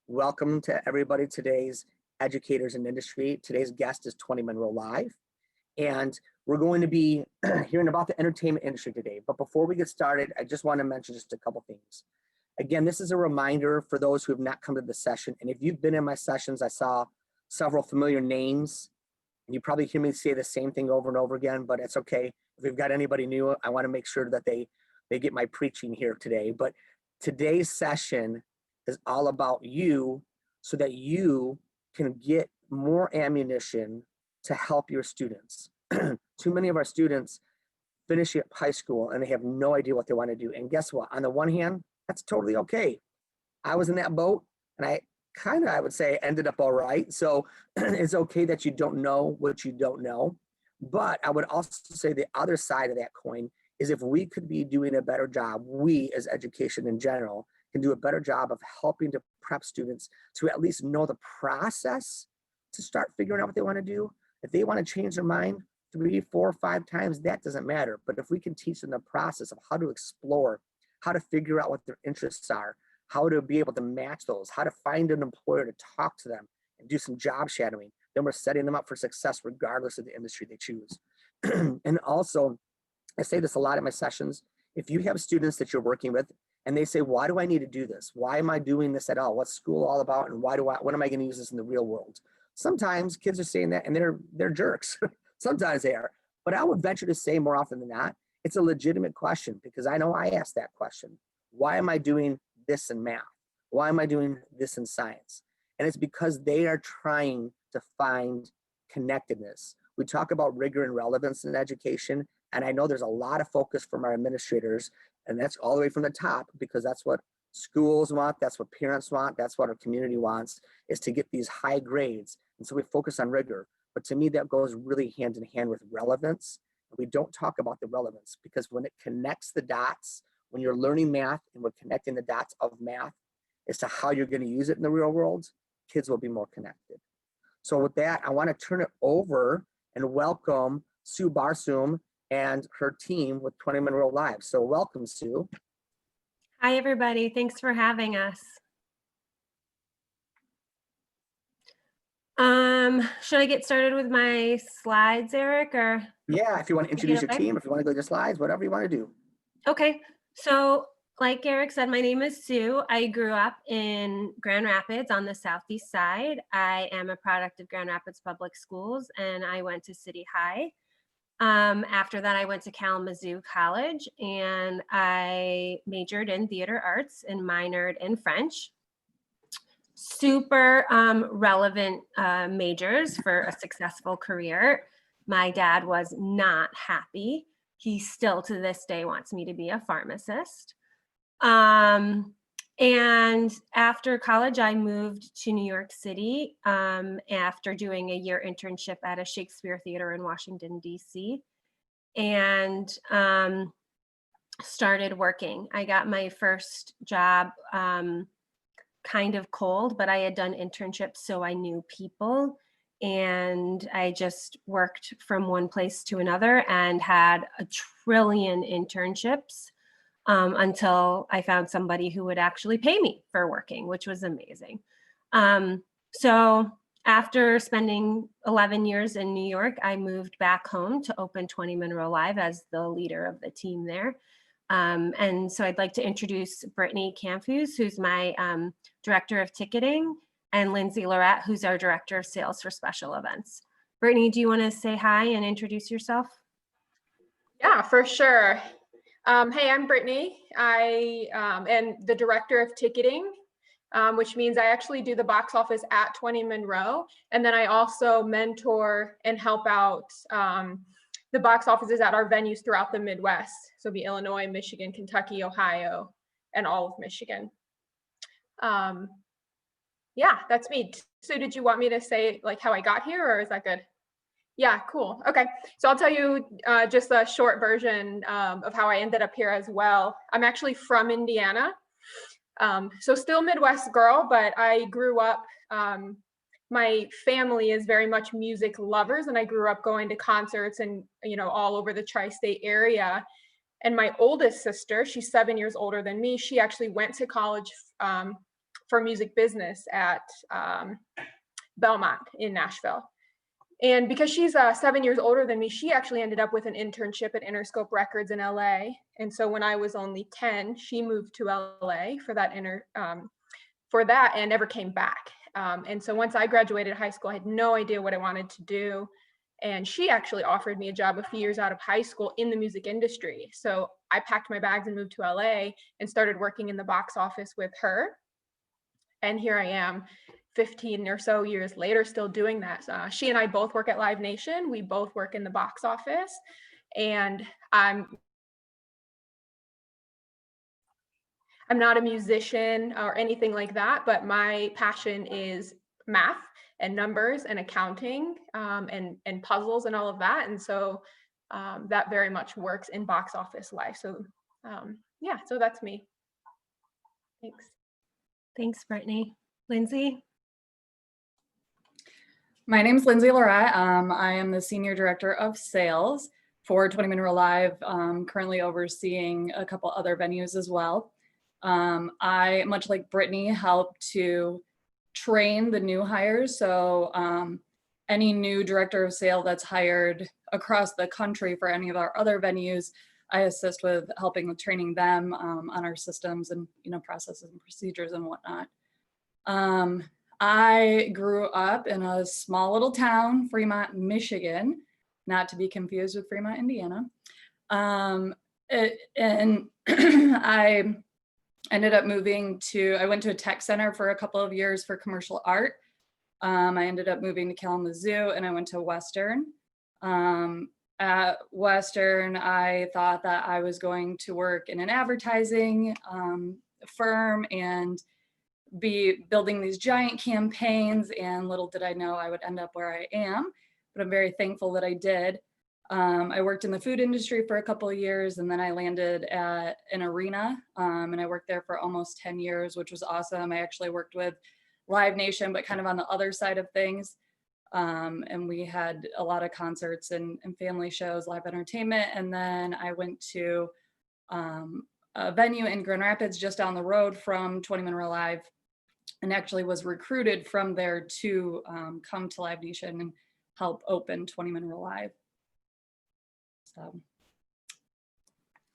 Welcome to everybody, today's educators in industry. Today's guest is 20 Monroe Live, and we're going to be hearing about the entertainment industry today. But before we get started, I just want to mention just a couple things. Again, this is a reminder for those who have not come to the session. And if you've been in my sessions, I saw several familiar names. And you probably hear me say the same thing over and over again, but it's okay. If we've got anybody new, I want to make sure that they get my preaching here today. But today's session is all about you so that you can get more ammunition to help your students. Too many of our students finish up high school and they have no idea what they want to do. And guess what? On the one hand, that's totally okay. I was in that boat and I would say ended up all right. So it's okay that you don't know what you don't know. But I would also say the other side of that coin is if we could be doing a better job, we as education in general can do a better job of helping to prep students to at least know the process to start figuring out what they want to do. If they want to change their mind 3, 4, 5 times, that doesn't matter. But if we can teach them the process of how to explore, how to figure out what their interests are, how to be able to match those, how to find an employer to talk to them and do some job shadowing, then we're setting them up for success regardless of the industry they choose. And also, I say this a lot in my sessions, if you have students that you're working with and they say, why do I need to do this? Why am I doing this at all? What's school all about? And when am I going to use this in the real world? Sometimes kids are saying that and they're jerks. Sometimes they are. But I would venture to say more often than not, it's a legitimate question because I know I asked that question. Why am I doing this in math? Why am I doing this in science? And it's because they are trying to find connectedness. We talk about rigor and relevance in education, and I know there's a lot of focus from our administrators, and that's all the way from the top because that's what schools want, that's what parents want, that's what our community wants, is to get these high grades. And so we focus on rigor. But to me, that goes really hand in hand with relevance. We don't talk about the relevance because when it connects the dots, when you're learning math and we're connecting the dots of math as to how you're going to use it in the real world, kids will be more connected. So with that, I want to turn it over and welcome Sue Barsum and her team with 20 Monroe Live. So welcome, Sue. Hi, everybody. Thanks for having us. Should I get started with my slides, Eric, or? Yeah, if you want to introduce your team, if you want to go to your slides, whatever you want to do. Okay, so like Eric said, my name is Sue. I grew up in Grand Rapids on the southeast side. I am a product of Grand Rapids Public Schools, and I went to City High. After that, I went to Kalamazoo College, and I majored in theater arts and minored in French. Super relevant majors for a successful career. My dad was not happy. He still to this day wants me to be a pharmacist. And after college, I moved to New York City after doing a year internship at a Shakespeare theater in Washington, D.C. and started working. I got my first job kind of cold, but I had done internships, so I knew people. And I just worked from one place to another and had a trillion internships until I found somebody who would actually pay me for working, which was amazing. So after spending 11 years in New York, I moved back home to open 20 Monroe Live as the leader of the team there. And so I'd like to introduce Brittany Campus, who's my director of ticketing, and Lindsay Lorette, who's our director of sales for special events. Brittany, do you want to say hi and introduce yourself? Yeah, for sure. Hey, I'm Brittany. I am the director of ticketing, which means I actually do the box office at 20 Monroe. And then I also mentor and help out the box offices at our venues throughout the Midwest. So it'll be Illinois, Michigan, Kentucky, Ohio, and all of Michigan. Yeah, that's me. So did you want me to say like how I got here, or is that good? Yeah, cool. Okay, so I'll tell you just a short version of how I ended up here as well. I'm actually from Indiana. So still Midwest girl, but I grew up, my family is very much music lovers, and I grew up going to concerts and, you know, all over the tri-state area. And my oldest sister, she's 7 years older than me, she actually went to college for music business at Belmont in Nashville. And because she's 7 years older than me, she actually ended up with an internship at Interscope Records in LA. And so when I was only 10, she moved to LA for that and never came back. And so once I graduated high school, I had no idea what I wanted to do. And she actually offered me a job a few years out of high school in the music industry. So I packed my bags and moved to LA and started working in the box office with her. And here I am 15 or so years later, still doing that. She and I both work at Live Nation. We both work in the box office. And I'm not a musician or anything like that, but my passion is math and numbers and accounting and puzzles and all of that. And so that very much works in box office life. So yeah, so that's me. Thanks. Thanks, Brittany. Lindsay? My name is Lindsay Lorette. I am the Senior Director of Sales for 20 Monroe Live, currently overseeing a couple other venues as well. I, much like Brittany, help to train the new hires. So any new director of sale that's hired across the country for any of our other venues, I assist with helping with training them on our systems and processes and procedures and whatnot. I grew up in a small little town, Fremont, Michigan, not to be confused with Fremont, Indiana. And I ended up I went to a tech center for a couple of years for commercial art. I ended up moving to Kalamazoo and I went to Western. At Western, I thought that I was going to work in an advertising firm and be building these giant campaigns, and little did I know I would end up where I am, but I'm very thankful that I did. I worked in the food industry for a couple of years, and then I landed at an arena, and I worked there for almost 10 years, which was awesome. I actually worked with Live Nation, but kind of on the other side of things. And we had a lot of concerts and family shows, live entertainment. And then I went to a venue in Grand Rapids just down the road from 20 Monroe Live, and actually was recruited from there to come to Live Nation and help open 20 Monroe Live. So.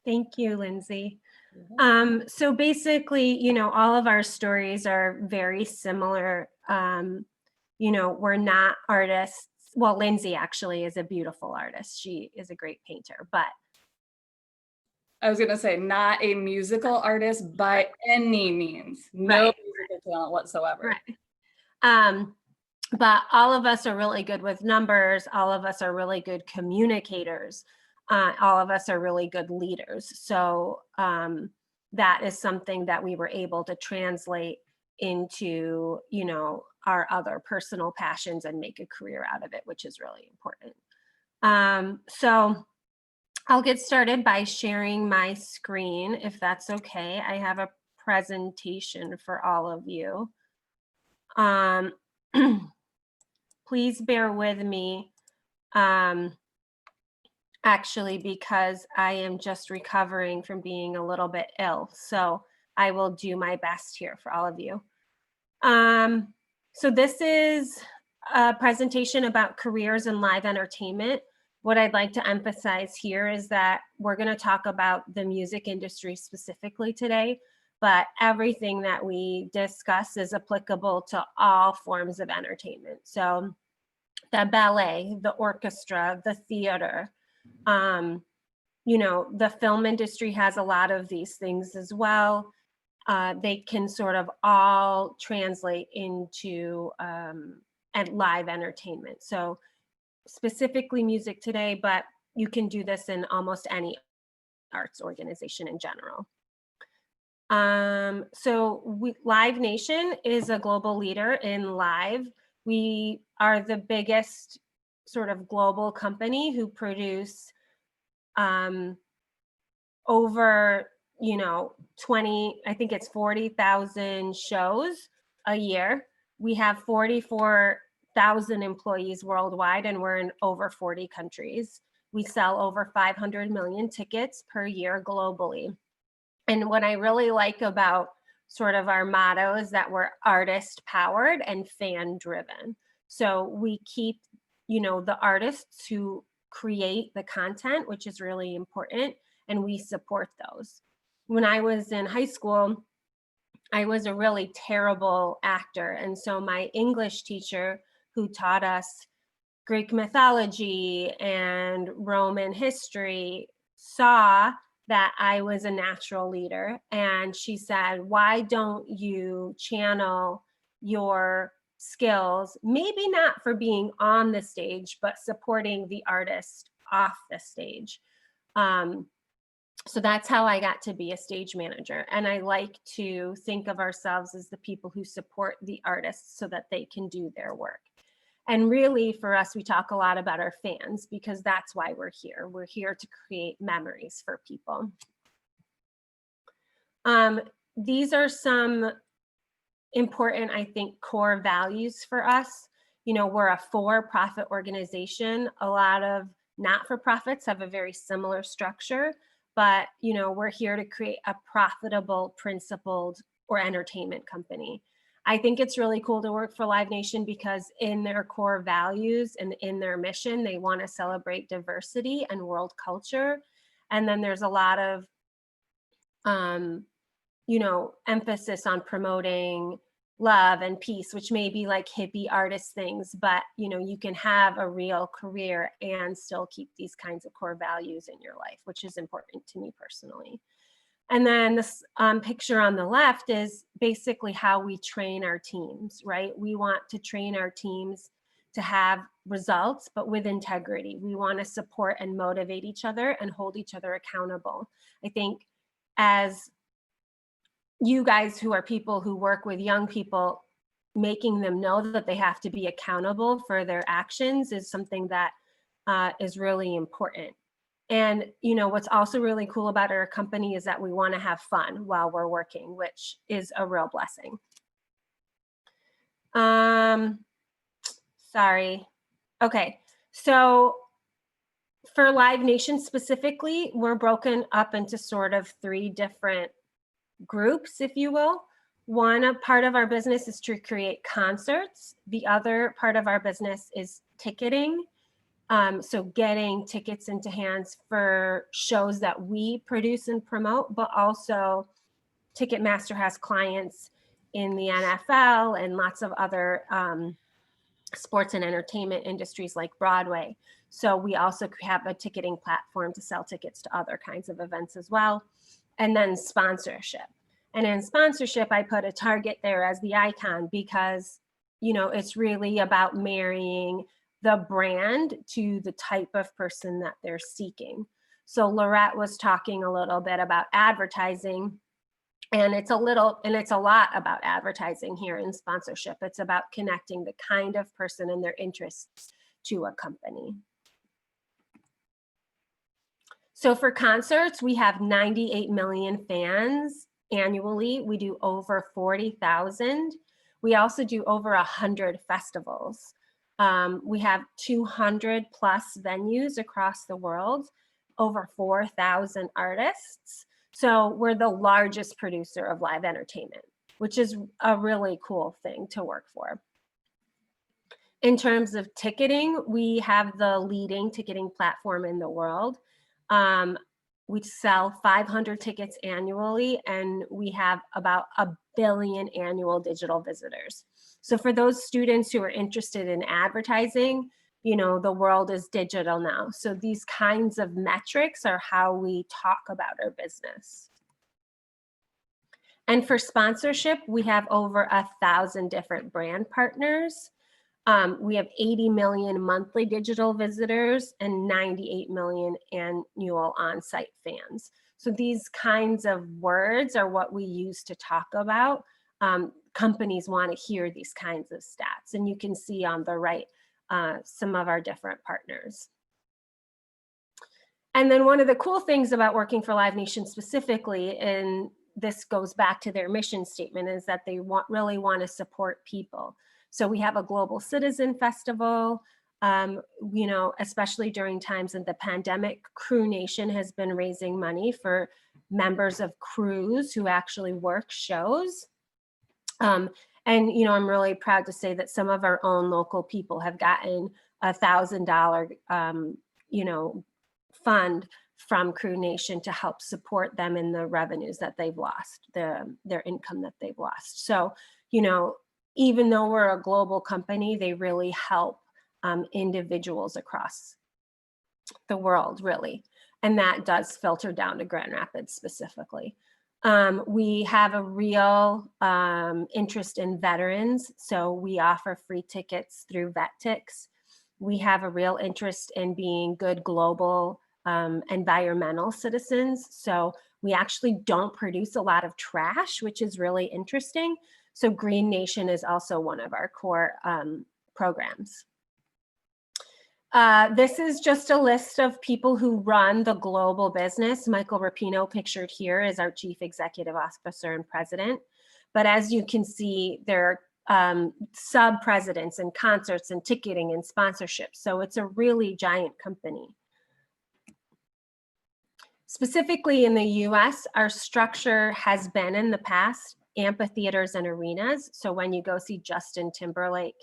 Thank you, Lindsay. So basically, all of our stories are very similar. We're not artists. Well, Lindsay actually is a beautiful artist. She is a great painter, but I was gonna say, not a musical artist by any means. No Right. musical talent whatsoever. Right. But all of us are really good with numbers. All of us are really good communicators. All of us are really good leaders. So that is something that we were able to translate into, our other personal passions and make a career out of it, which is really important. So I'll get started by sharing my screen, if that's okay. I have a presentation for all of you. Please bear with me, actually, because I am just recovering from being a little bit ill. So I will do my best here for all of you. So this is a presentation about careers in live entertainment. What I'd like to emphasize here is that we're going to talk about the music industry specifically today, but everything that we discuss is applicable to all forms of entertainment. So the ballet, the orchestra, the theater, the film industry has a lot of these things as well. They can sort of all translate into live entertainment. So specifically music today, but you can do this in almost any arts organization in general. Live Nation is a global leader in live. We are the biggest sort of global company who produce over 20, I think it's 40,000 shows a year. We have 44,000 employees worldwide, and we're in over 40 countries. We sell over 500 million tickets per year globally. And what I really like about sort of our motto is that we're artist powered and fan driven. So we keep, the artists who create the content, which is really important, and we support those. When I was in high school, I was a really terrible actor. And so my English teacher, who taught us Greek mythology and Roman history, saw that I was a natural leader. And she said, why don't you channel your skills, maybe not for being on the stage, but supporting the artist off the stage. So that's how I got to be a stage manager. And I like to think of ourselves as the people who support the artists so that they can do their work. And really for us, we talk a lot about our fans because that's why we're here. We're here to create memories for people. These are some important, I think, core values for us. We're a for-profit organization. A lot of not-for-profits have a very similar structure, but we're here to create a profitable, principled, or entertainment company. I think it's really cool to work for Live Nation because in their core values and in their mission, they want to celebrate diversity and world culture. And then there's a lot of, emphasis on promoting love and peace, which may be like hippie artist things, but you can have a real career and still keep these kinds of core values in your life, which is important to me personally. And then this picture on the left is basically how we train our teams, right? We want to train our teams to have results, but with integrity. We want to support and motivate each other and hold each other accountable. I think as you guys who are people who work with young people, making them know that they have to be accountable for their actions is something that is really important. And what's also really cool about our company is that we want to have fun while we're working, which is a real blessing. Sorry. Okay, so for Live Nation specifically, we're broken up into sort of 3 different groups, if you will. One part of our business is to create concerts. The other part of our business is ticketing. So getting tickets into hands for shows that we produce and promote, but also Ticketmaster has clients in the NFL and lots of other sports and entertainment industries like Broadway. So we also have a ticketing platform to sell tickets to other kinds of events as well. And then sponsorship. And in sponsorship, I put a Target there as the icon because, it's really about marrying the brand to the type of person that they're seeking. So Lorette was talking a little bit about advertising, and it's a lot about advertising here in sponsorship. It's about connecting the kind of person and their interests to a company. So for concerts, we have 98 million fans annually. We do over 40,000. We also do over 100 festivals. We have 200 plus venues across the world, over 4,000 artists. So we're the largest producer of live entertainment, which is a really cool thing to work for. In terms of ticketing, we have the leading ticketing platform in the world. We sell 500 tickets annually, and we have about 1 billion annual digital visitors. So for those students who are interested in advertising, the world is digital now. So these kinds of metrics are how we talk about our business. And for sponsorship, we have over 1,000 different brand partners. We have 80 million monthly digital visitors and 98 million annual on-site fans. So these kinds of words are what we use to talk about. Companies want to hear these kinds of stats, and you can see on the right some of our different partners. And then one of the cool things about working for Live Nation specifically, and this goes back to their mission statement, is that they really want to support people. So we have a global citizen festival, especially during times of the pandemic. Crew Nation has been raising money for members of crews who actually work shows. And, you know, I'm really proud to say that some of our own local people have gotten $1,000, you know, fund from Crew Nation to help support them in the revenues that they've lost, their income that they've lost. So, you know, even though we're a global company, they really help individuals across the world, really. And that does filter down to Grand Rapids specifically. We have a real interest in veterans, so we offer free tickets through VetTix. We have a real interest in being good global environmental citizens. So we actually don't produce a lot of trash, which is really interesting. So Green Nation is also one of our core programs. This is just a list of people who run the global business. Michael Rapino, pictured here, is our Chief Executive Officer and President. But as you can see, there are sub-presidents and concerts and ticketing and sponsorships. So it's a really giant company. Specifically in the US, our structure has been in the past amphitheaters and arenas. So when you go see Justin Timberlake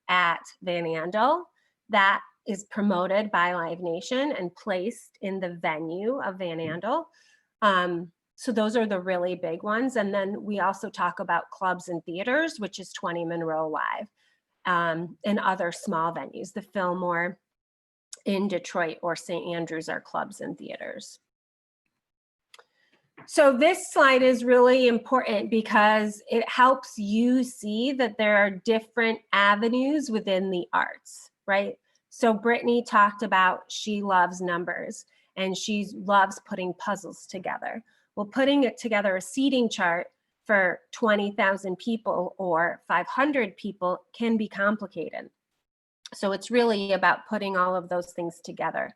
at Van Andel, that is promoted by Live Nation and placed in the venue of Van Andel. So those are the really big ones. And then we also talk about clubs and theaters, which is 20 Monroe Live, and other small venues. The Fillmore in Detroit or St. Andrews are clubs and theaters. So this slide is really important because it helps you see that there are different avenues within the arts, right? So Brittany talked about she loves numbers and she loves putting puzzles together. Well, putting it together, a seating chart for 20,000 people or 500 people can be complicated. So it's really about putting all of those things together.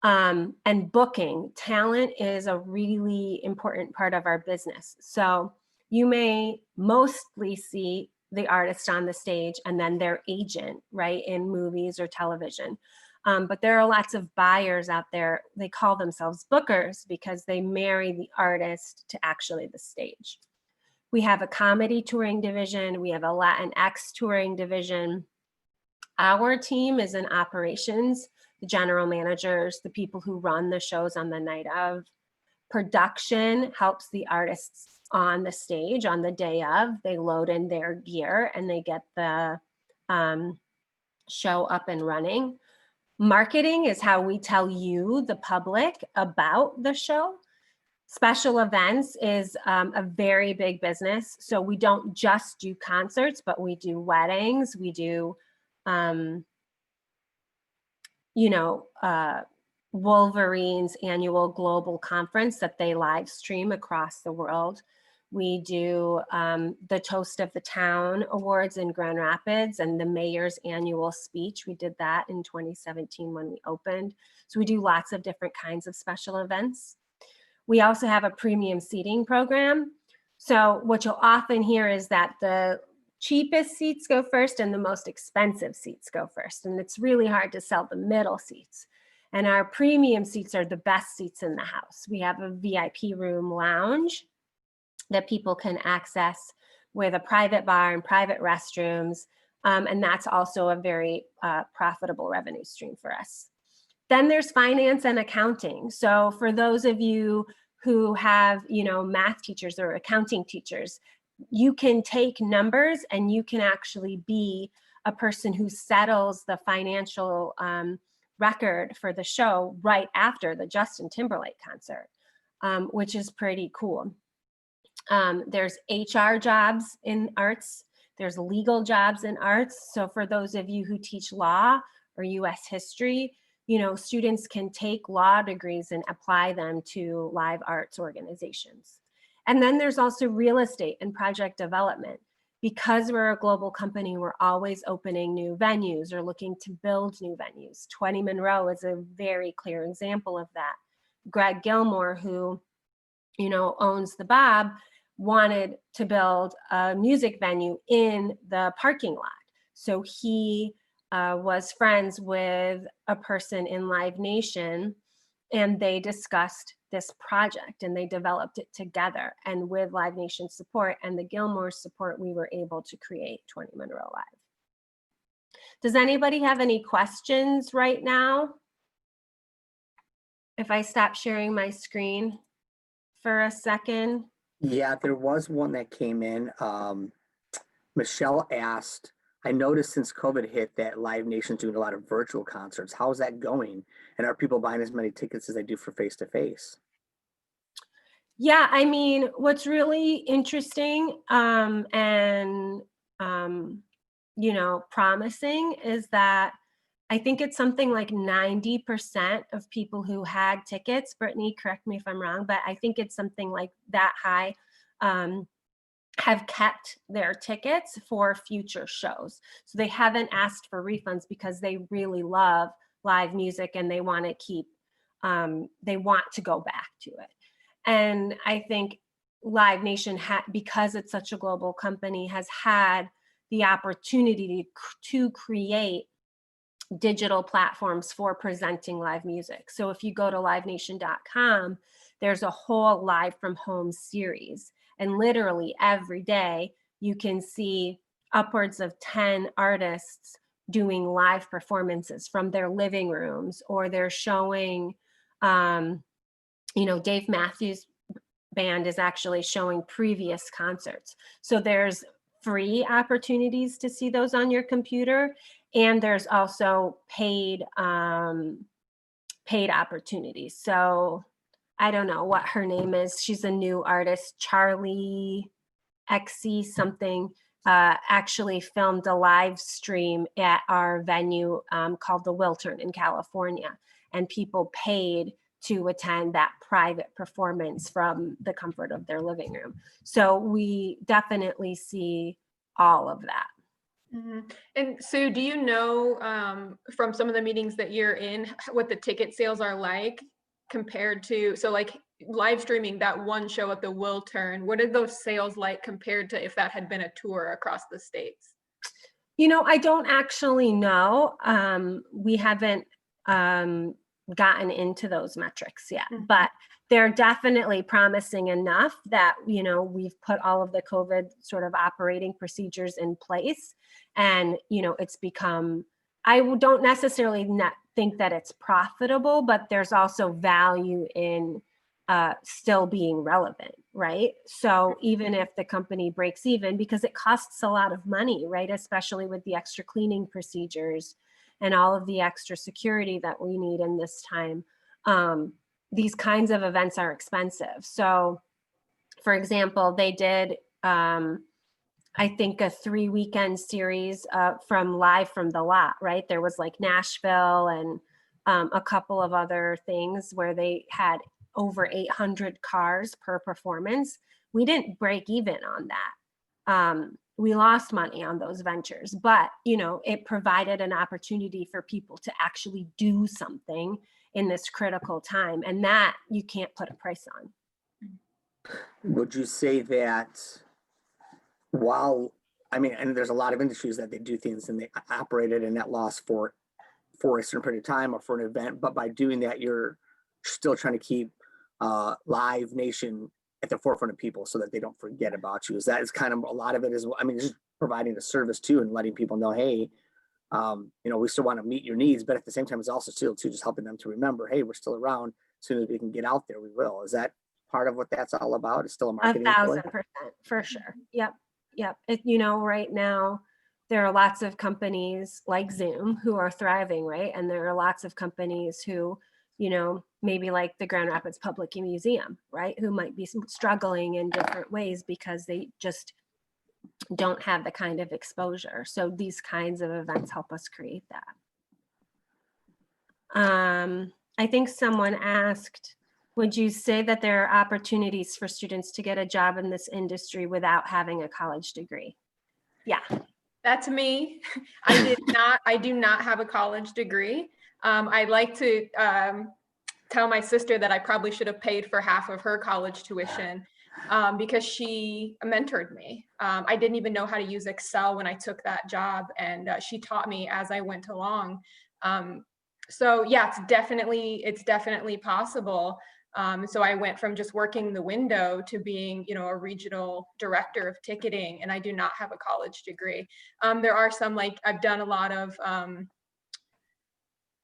And booking. Talent is a really important part of our business. So you may mostly see the artist on the stage and then their agent, right, in movies or television. But there are lots of buyers out there. They call themselves bookers because they marry the artist to actually the stage. We have a comedy touring division. We have a Latinx touring division. Our team is in operations, the general managers, the people who run the shows on the night of. Production helps the artists on the stage on the day of. They load in their gear and they get the show up and running. Marketing is how we tell you, the public, about the show. Special events is a very big business. So we don't just do concerts, but we do weddings. We do Wolverine's annual global conference that they live stream across the world. We do the Toast of the Town Awards in Grand Rapids and the mayor's annual speech. We did that in 2017 when we opened. So we do lots of different kinds of special events. We also have a premium seating program. So what you'll often hear is that the cheapest seats go first and the most expensive seats go first. And it's really hard to sell the middle seats. And our premium seats are the best seats in the house. We have a VIP room lounge that people can access with a private bar and private restrooms. And that's also a very profitable revenue stream for us. Then there's finance and accounting. So for those of you who have, math teachers or accounting teachers, you can take numbers and you can actually be a person who settles the financial record for the show right after the Justin Timberlake concert, which is pretty cool. There's HR jobs in arts. There's legal jobs in arts. So for those of you who teach law or US history, students can take law degrees and apply them to live arts organizations. And then there's also real estate and project development. Because we're a global company, we're always opening new venues or looking to build new venues. 20 Monroe is a very clear example of that. Greg Gilmore, who owns the Bob, wanted to build a music venue in the parking lot. So he was friends with a person in Live Nation and they discussed this project, and they developed it together. And with Live Nation support and the Gilmore support, we were able to create 20 Monroe Live. Does anybody have any questions right now? If I stop sharing my screen for a second. Yeah, there was one that came in. Michelle asked, I noticed since COVID hit that Live Nation's doing a lot of virtual concerts. How is that going? And are people buying as many tickets as they do for face-to-face? Yeah, I mean, what's really interesting you know, promising is that I think it's something like 90% of people who had tickets, Brittany, correct me if I'm wrong, but I think it's something like that high, have kept their tickets for future shows. So they haven't asked for refunds because they really love live music and they want to keep, they want to go back to it. And I think Live Nation, because it's such a global company, has had the opportunity to create digital platforms for presenting live music. So if you go to livenation.com, there's a whole live from home series. And literally every day you can see upwards of 10 artists doing live performances from their living rooms, or they're showing, you know, Dave Matthews Band is actually showing previous concerts. So there's free opportunities to see those on your computer. And there's also paid opportunities. So I don't know what her name is. She's a new artist, Charlie XC something, actually filmed a live stream at our venue called the Wiltern in California. And people paid to attend that private performance from the comfort of their living room. So we definitely see all of that. Mm-hmm. And Sue, do you know from some of the meetings that you're in what the ticket sales are like compared to, so like live streaming that one show at the Wiltern, what are those sales like compared to if that had been a tour across the states? You know, I don't actually know. We haven't gotten into those metrics yet, but they're definitely promising enough that, you know, we've put all of the COVID sort of operating procedures in place. And, you know, it's become, I don't necessarily think that it's profitable, but there's also value in still being relevant, right? So even if the company breaks even, because it costs a lot of money, right? Especially with the extra cleaning procedures and all of the extra security that we need in this time. These kinds of events are expensive. So for example, they did, I think a 3-weekend series from Live from the Lot, right? There was like Nashville and a couple of other things where they had over 800 cars per performance. We didn't break even on that. We lost money on those ventures, but you know, it provided an opportunity for people to actually do something in this critical time, and that you can't put a price on. Would you say that while, I mean, and there's a lot of industries that they do things and they operate at a net loss for a certain period of time or for an event, but by doing that, you're still trying to keep Live Nation at the forefront of people so that they don't forget about you. Is that is kind of a lot of it is, I mean, just providing a service too and letting people know, hey, you know, we still want to meet your needs, but at the same time, it's also still too just helping them to remember, hey, we're still around. As soon as we can get out there, we will. Is that part of what that's all about? It's still a marketing 1,000% for sure. Yep. You know, right now there are lots of companies like Zoom who are thriving, right? And there are lots of companies who, you know, maybe like the Grand Rapids Public Museum, right? Who might be struggling in different ways because they just don't have the kind of exposure. So these kinds of events help us create that. I think someone asked, would you say that there are opportunities for students to get a job in this industry without having a college degree? Yeah. That's me. I do not have a college degree. I'd like to tell my sister that I probably should have paid for half of her college tuition because she mentored me. I didn't even know how to use Excel when I took that job, and she taught me as I went along. So yeah, it's definitely possible. So I went from just working the window to being, you know, a regional director of ticketing, and I do not have a college degree. There are some, like, I've done a lot of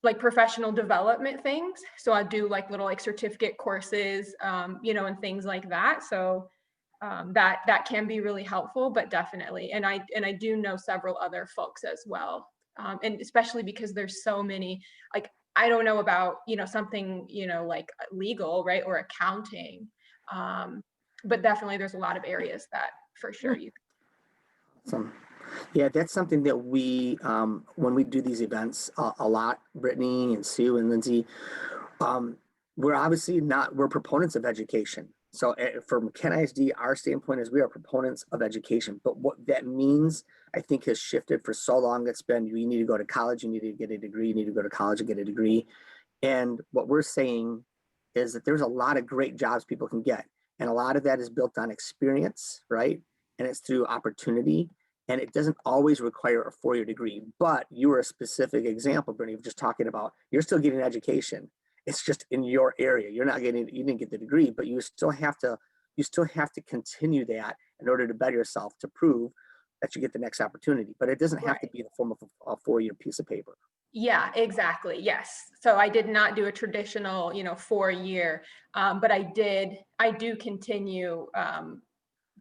like professional development things. So I do like little like certificate courses, you know, and things like that. So that can be really helpful, but definitely. And I do know several other folks as well. And especially because there's so many, like, I don't know about, you know, something, you know, like legal, right, or accounting. But definitely there's a lot of areas that for sure you. Awesome. Yeah, that's something that we, when we do these events a lot, Brittany and Sue and Lindsay, we're obviously not, we're proponents of education. So from Ken ISD, our standpoint is we are proponents of education, but what that means, I think, has shifted for so long. It's been, you need to go to college, you need to get a degree, you need to go to college and get a degree. And what we're saying is that there's a lot of great jobs people can get. And a lot of that is built on experience, right? And it's through opportunity. And it doesn't always require a four-year degree, but you were a specific example, Brittany, of just talking about, you're still getting education. It's just in your area. You're not getting, you didn't get the degree, but you still have to continue that in order to better yourself, to prove that you get the next opportunity. But it doesn't have to be in the form of a four-year piece of paper. Yeah, exactly. Yes. So I did not do a traditional, you know, 4-year, but I do continue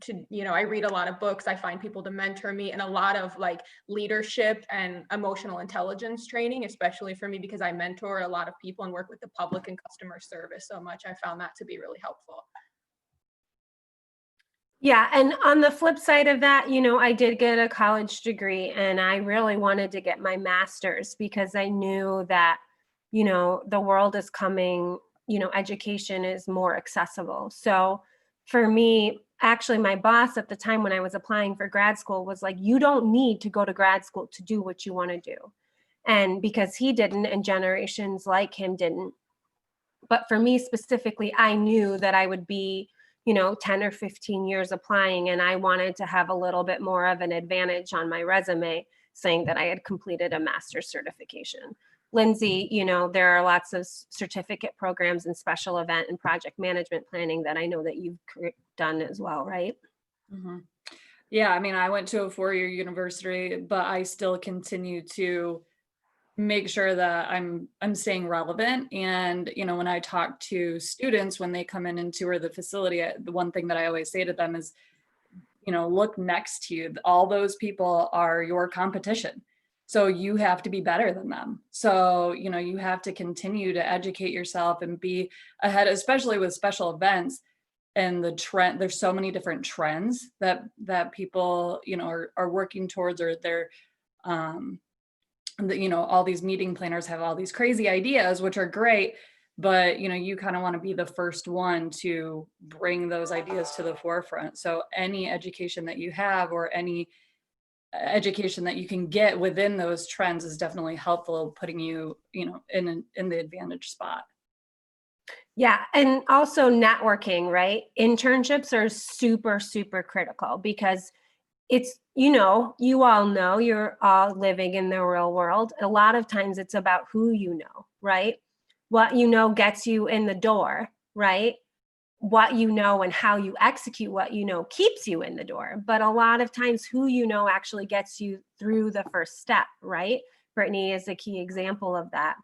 to, you know, I read a lot of books. I find people to mentor me, and a lot of like leadership and emotional intelligence training, especially for me, because I mentor a lot of people and work with the public and customer service so much. I found that to be really helpful. Yeah, and on the flip side of that, you know, I did get a college degree and I really wanted to get my master's because I knew that, you know, the world is coming, you know, education is more accessible. So for me, actually, my boss at the time when I was applying for grad school was like, you don't need to go to grad school to do what you want to do. And because he didn't, and generations like him didn't. But for me specifically, I knew that I would be, you know, 10 or 15 years applying, and I wanted to have a little bit more of an advantage on my resume saying that I had completed a master's certification. Lindsay, you know, there are lots of certificate programs in special event and project management planning that I know that you've done as well, right? Mm-hmm. Yeah, I mean, I went to a 4-year university, but I still continue to make sure that I'm staying relevant. And, you know, when I talk to students, when they come in and tour the facility, the one thing that I always say to them is, you know, look next to you. All those people are your competition. So you have to be better than them. So, you know, you have to continue to educate yourself and be ahead, especially with special events and the trend. There's so many different trends that people, you know, are working towards, or they're, you know, all these meeting planners have all these crazy ideas, which are great, but, you know, you kind of want to be the first one to bring those ideas to the forefront. So any education that you have, or any education that you can get within those trends, is definitely helpful, putting you, you know, in the advantage spot. Yeah, and also networking, right? Internships are super, super critical because it's, you know, you all know, you're all living in the real world. A lot of times it's about who you know, right? What you know gets you in the door, right? What you know and how you execute what you know keeps you in the door. But a lot of times who you know actually gets you through the first step, right? Brittany is a key example of that.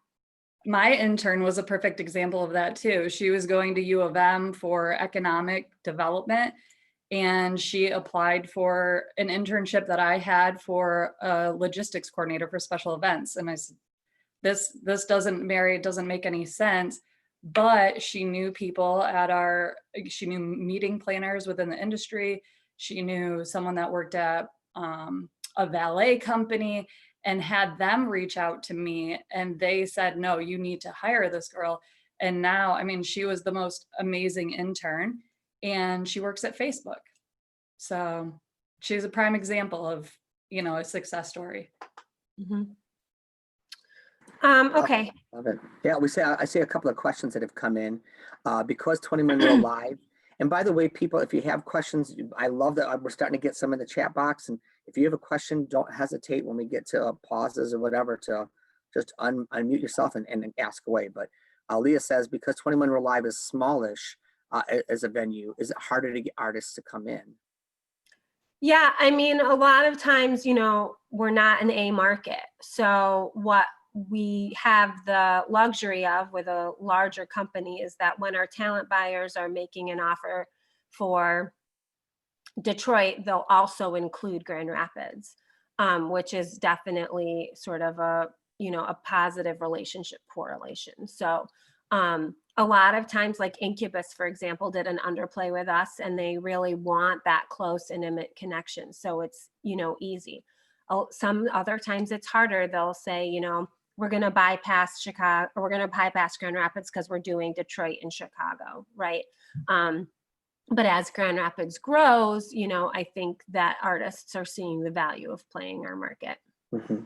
My intern was a perfect example of that too. She was going to U of M for economic development, and she applied for an internship that I had for a logistics coordinator for special events. And I said, this doesn't make any sense. But she knew people she knew meeting planners within the industry. She knew someone that worked at a valet company, and had them reach out to me, and they said, no, you need to hire this girl. And now, I mean, she was the most amazing intern, and she works at Facebook. So she's a prime example of, you know, a success story. Mm-hmm. Okay. Love it. Yeah, I see a couple of questions that have come in because 20 Monroe Live. And by the way, people, if you have questions, I love that we're starting to get some in the chat box. And if you have a question, don't hesitate when we get to pauses or whatever to just unmute yourself and ask away. But Leah says, because 20 Monroe Live is smallish as a venue, is it harder to get artists to come in? Yeah, I mean, a lot of times, you know, we're not an A market. So what we have the luxury of with a larger company is that when our talent buyers are making an offer for Detroit, they'll also include Grand Rapids, which is definitely sort of a, you know, a positive relationship correlation. So a lot of times, like Incubus, for example, did an underplay with us, and they really want that close, intimate connection. So it's, you know, easy. Some other times it's harder. They'll say, you know, we're going to bypass Chicago, or we're going to bypass Grand Rapids because we're doing Detroit and Chicago, right? But as Grand Rapids grows, you know, I think that artists are seeing the value of playing our market. Mm-hmm.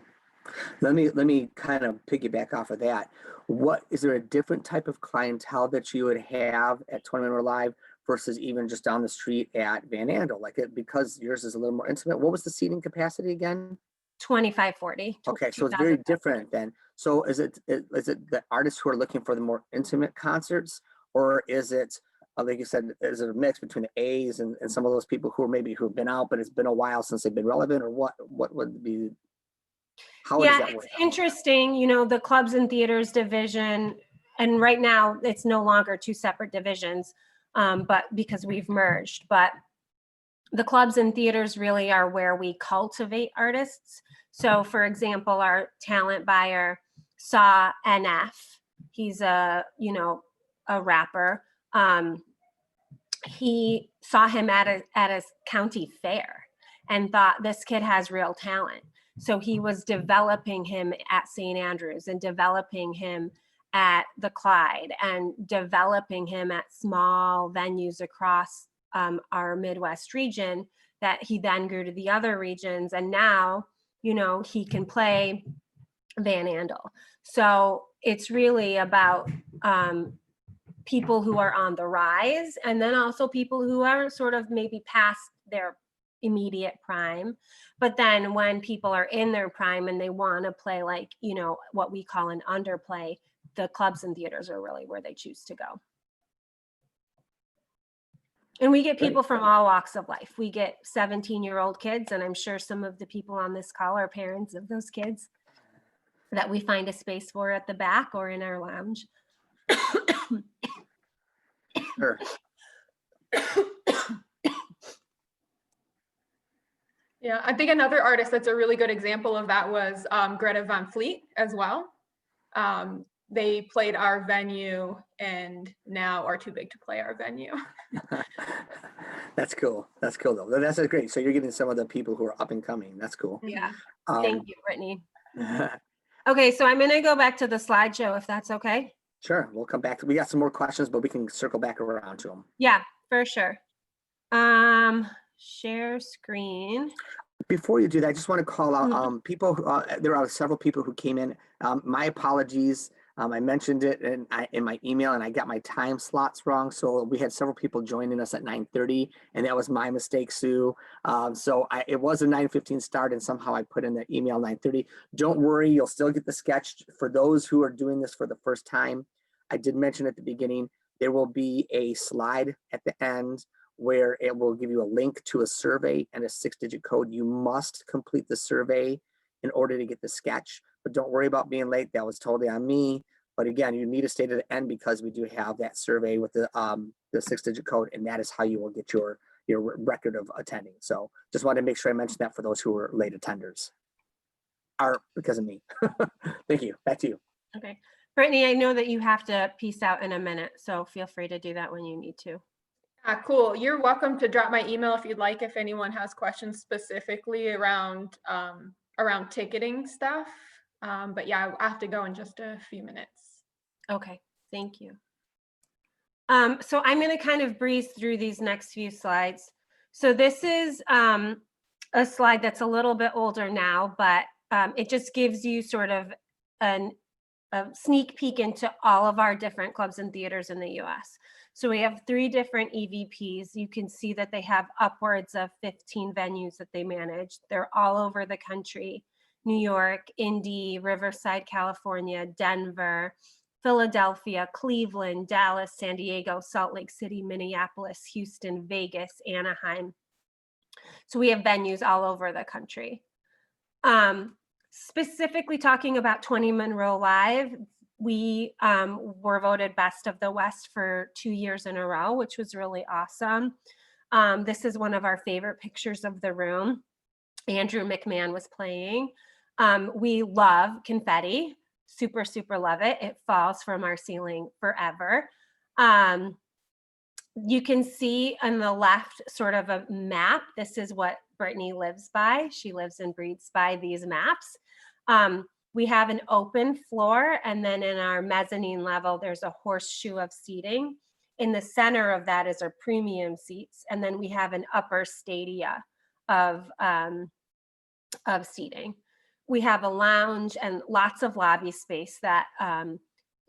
Let me kind of piggyback off of that. What is there a different type of clientele that you would have at 20 Monroe Live versus even just down the street at Van Andel? Like it, because yours is a little more intimate. What was the seating capacity again? 2540. Okay, so it's very different then. So is it the artists who are looking for the more intimate concerts, or is it like you said, is it a mix between the A's and some of those people who are maybe who've been out, but it's been a while since they've been relevant, or what would be? How does Yeah, that work it's out? interesting, you know, the clubs and theaters division, and right now it's no longer two separate divisions, but because we've merged, but the clubs and theaters really are where we cultivate artists. So for example, our talent buyer saw NF. He's a, you know, a rapper. He saw him at a county fair and thought, this kid has real talent. So he was developing him at St. Andrews and developing him at the Clyde and developing him at small venues across our Midwest region that he then grew to the other regions. And now, you know, he can play Van Andel. So it's really about people who are on the rise, and then also people who are sort of maybe past their immediate prime. But then when people are in their prime and they want to play, like, you know, what we call an underplay, the clubs and theaters are really where they choose to go. And we get people from all walks of life. We get 17-year-old kids, and I'm sure some of the people on this call are parents of those kids that we find a space for at the back or in our lounge. Sure. Yeah, I think another artist that's a really good example of that was Greta Van Fleet as well. They played our venue and now are too big to play our venue. That's cool. That's cool though. That's great. So you're getting some of the people who are up and coming. That's cool. Yeah. Thank you, Brittany. you. Okay, so I'm going to go back to the slideshow if that's okay. Sure. We'll come back. We got some more questions, but we can circle back around to them. Yeah, for sure. Share screen. Before you do that, I just want to call out people. There are several people who came in. My apologies. I mentioned it in my email, and I got my time slots wrong. So we had several people joining us at 9:30, and that was my mistake, Sue. So it was a 9:15 start, and somehow I put in the email 9:30. Don't worry, you'll still get the sketch. For those who are doing this for the first time, I did mention at the beginning, there will be a slide at the end where it will give you a link to a survey and a 6-digit code. You must complete the survey in order to get the sketch, but don't worry about being late. That was totally on me. But again, you need to stay to the end because we do have that survey with the 6-digit code, and that is how you will get your record of attending. So just wanted to make sure I mentioned that for those who were late attenders, or because of me. Thank you. Back to you. Okay. Brittany, I know that you have to peace out in a minute, so feel free to do that when you need to. Cool. You're welcome to drop my email if you'd like, if anyone has questions specifically around ticketing stuff. But yeah, I have to go in just a few minutes. Okay, thank you. So I'm going to kind of breeze through these next few slides. So this is a slide that's a little bit older now, but it just gives you sort of a sneak peek into all of our different clubs and theaters in the US. So we have 3 different EVPs. You can see that they have upwards of 15 venues that they manage. They're all over the country: New York, Indy, Riverside, California, Denver, Philadelphia, Cleveland, Dallas, San Diego, Salt Lake City, Minneapolis, Houston, Vegas, Anaheim. So we have venues all over the country. Specifically talking about 20 Monroe Live, we were voted Best of the West for 2 years in a row, which was really awesome. This is one of our favorite pictures of the room. Andrew McMahon was playing. We love confetti, super, super love it. It falls from our ceiling forever. You can see on the left sort of a map. This is what Brittany lives by. She lives and breathes by these maps. We have an open floor, and then in our mezzanine level, there's a horseshoe of seating. In the center of that is our premium seats, and then we have an upper stadia of seating. We have a lounge and lots of lobby space that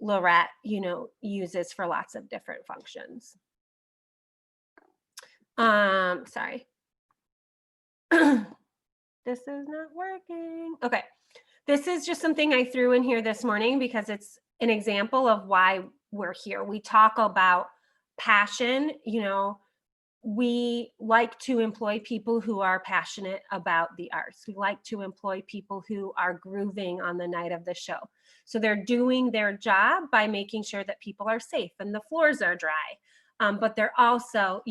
Lorette, uses for lots of different functions. Sorry. This is not working. Okay. This is just something I threw in here this morning because it's an example of why we're here. We talk about passion, we like to employ people who are passionate about the arts. We like to employ people who are grooving on the night of the show. So they're doing their job by making sure that people are safe and the floors are dry. But they're also,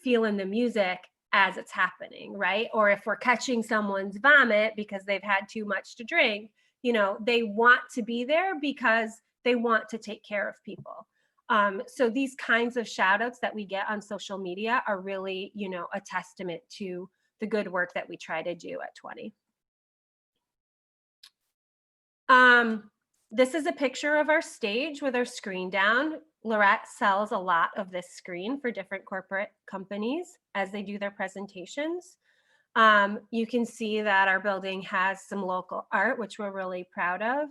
feeling the music as it's happening, right? Or if we're catching someone's vomit because they've had too much to drink, they want to be there because they want to take care of people. So these kinds of shout outs that we get on social media are really, a testament to the good work that we try to do at 20. This is a picture of our stage with our screen down. Lorette sells a lot of this screen for different corporate companies as they do their presentations. You can see that our building has some local art, which we're really proud of.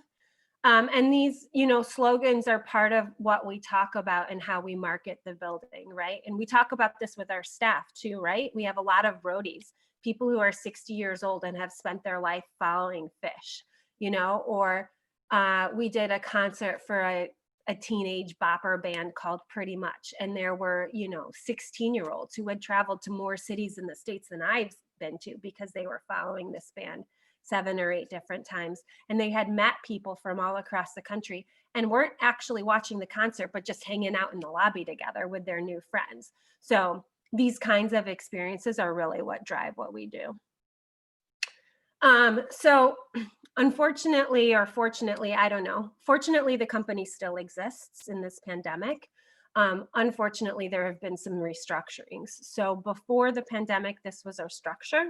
And these, slogans are part of what we talk about and how we market the building, right? And we talk about this with our staff too, right? We have a lot of roadies, people who are 60 years old and have spent their life following fish, or we did a concert for a teenage bopper band called Pretty Much. And there were, 16-year-olds who had traveled to more cities in the States than I've been to because they were following this band 7 or 8 different times. And they had met people from all across the country and weren't actually watching the concert, but just hanging out in the lobby together with their new friends. So these kinds of experiences are really what drive what we do. So unfortunately, or fortunately, I don't know, fortunately, the company still exists in this pandemic. Unfortunately, there have been some restructurings. So before the pandemic, this was our structure.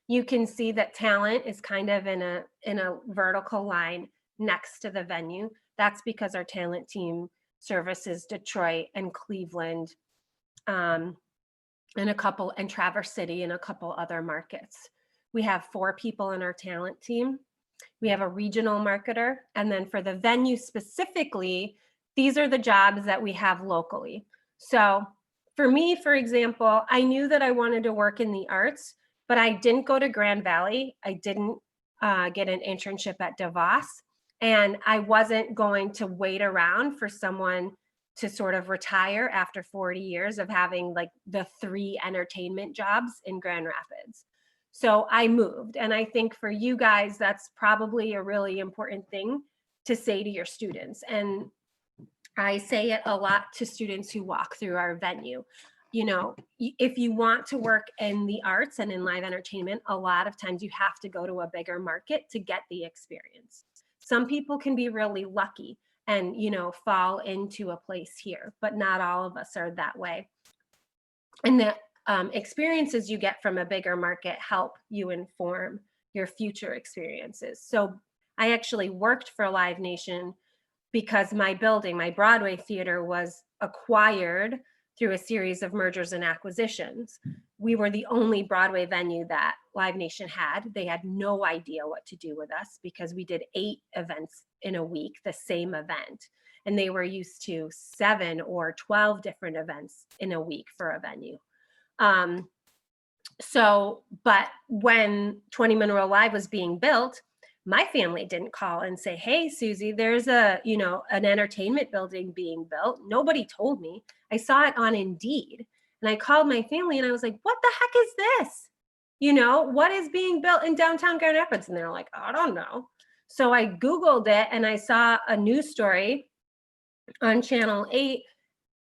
You can see that talent is kind of in a vertical line next to the venue. That's because our talent team services Detroit and Cleveland, and Traverse City and a couple other markets. We have 4 people in our talent team. We have a regional marketer. And then for the venue specifically, these are the jobs that we have locally. So for me, for example, I knew that I wanted to work in the arts, but I didn't go to Grand Valley. I didn't get an internship at DeVos. And I wasn't going to wait around for someone to sort of retire after 40 years of having like the 3 entertainment jobs in Grand Rapids. So I moved. And I think for you guys, that's probably a really important thing to say to your students. And I say it a lot to students who walk through our venue. If you want to work in the arts and in live entertainment, a lot of times you have to go to a bigger market to get the experience. Some people can be really lucky and, fall into a place here, but not all of us are that way. And the experiences you get from a bigger market help you inform your future experiences. So I actually worked for Live Nation because my building, my Broadway theater, was acquired through a series of mergers and acquisitions. We were the only Broadway venue that Live Nation had. They had no idea what to do with us because we did 8 events in a week, the same event. And they were used to 7 or 12 different events in a week for a venue. But when 20 Monroe Live was being built, My family didn't call and say, hey, Susie, there's a, an entertainment building being built. Nobody told me. I saw it on Indeed. And I called my family and I was like, what the heck is this? What is being built in downtown Grand Rapids? And they're like, I don't know. So I Googled it and I saw a news story on Channel 8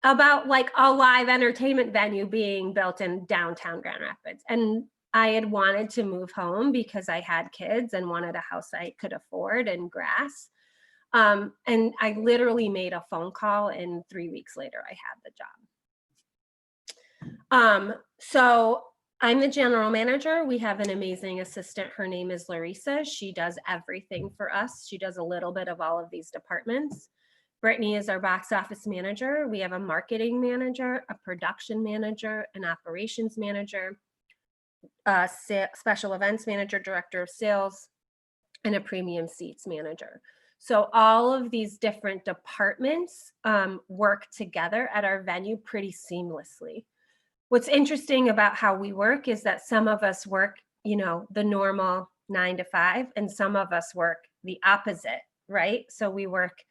about like a live entertainment venue being built in downtown Grand Rapids. And I had wanted to move home because I had kids and wanted a house I could afford and grass. And I literally made a phone call and 3 weeks later I had the job. So I'm the general manager. We have an amazing assistant. Her name is Larissa. She does everything for us. She does a little bit of all of these departments. Brittany is our box office manager. We have a marketing manager, a production manager, an operations manager, a special events manager, director of sales, and a premium seats manager. So all of these different departments work together at our venue pretty seamlessly. What's interesting about how we work is that some of us work, the normal 9 to 5, and some of us work the opposite, right? So we work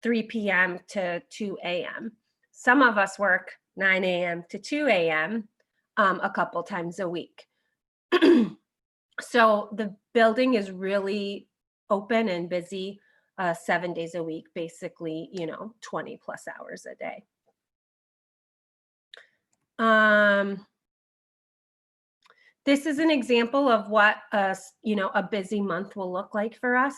3 p.m. to 2 a.m. Some of us work 9 a.m. to 2 a.m. A couple times a week. So the building is really open and busy 7 days a week, basically, 20 plus hours a day. This is an example of what a busy month will look like for us.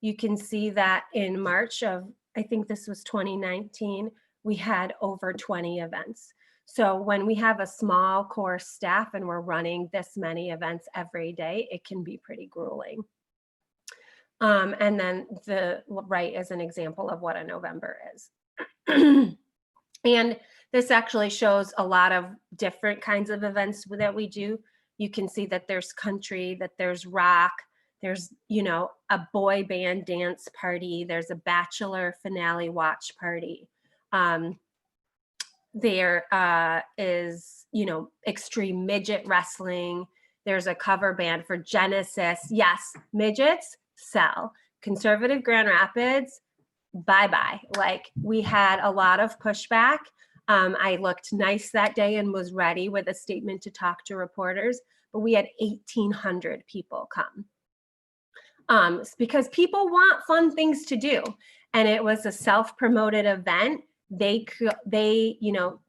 You can see that in March of, I think this was 2019, we had over 20 events. So when we have a small core staff and we're running this many events every day, it can be pretty grueling. And then the right is an example of what a November is. And this actually shows a lot of different kinds of events that we do. You can see that there's country, that there's rock, there's, a boy band dance party, there's a bachelor finale watch party. There is, extreme midget wrestling. There's a cover band for Genesis. Yes, midgets sell. Conservative Grand Rapids, bye-bye. Like, we had a lot of pushback. I looked nice that day and was ready with a statement to talk to reporters, but we had 1,800 people come. Because people want fun things to do. And it was a self-promoted event. They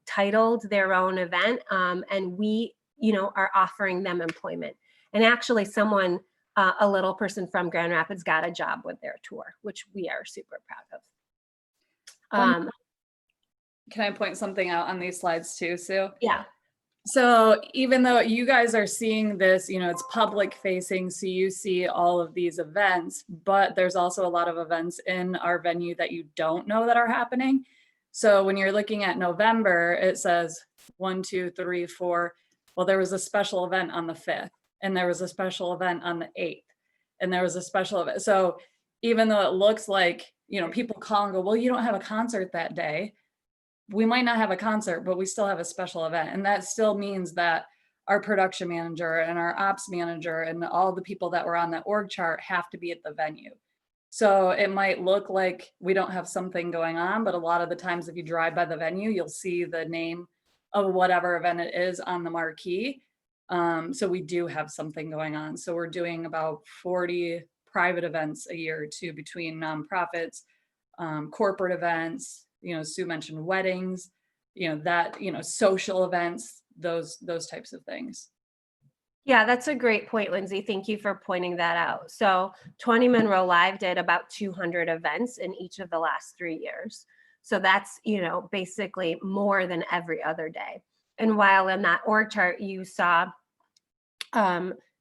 titled their own event, and we, are offering them employment. And actually someone, a little person from Grand Rapids got a job with their tour, which we are super proud of. Can I point something out on these slides too, Sue? Yeah. So even though you guys are seeing this, it's public facing, so you see all of these events, but there's also a lot of events in our venue that you don't know that are happening. So when you're looking at November, it says 1, 2, 3, 4. Well, there was a special event on the 5th, and there was a special event on the 8th, and there was a special event. So even though it looks like, people call and go, well, you don't have a concert that day. We might not have a concert, but we still have a special event. And that still means that our production manager and our ops manager and all the people that were on that org chart have to be at the venue. So it might look like we don't have something going on, but a lot of the times if you drive by the venue, you'll see the name of whatever event it is on the marquee. So we do have something going on. So we're doing about 40 private events a year too, between nonprofits, corporate events, Sue mentioned weddings, social events, those types of things. Yeah, that's a great point, Lindsay. Thank you for pointing that out. So 20 Monroe Live did about 200 events in each of the last 3 years. So that's, basically more than every other day. And while in that org chart, you saw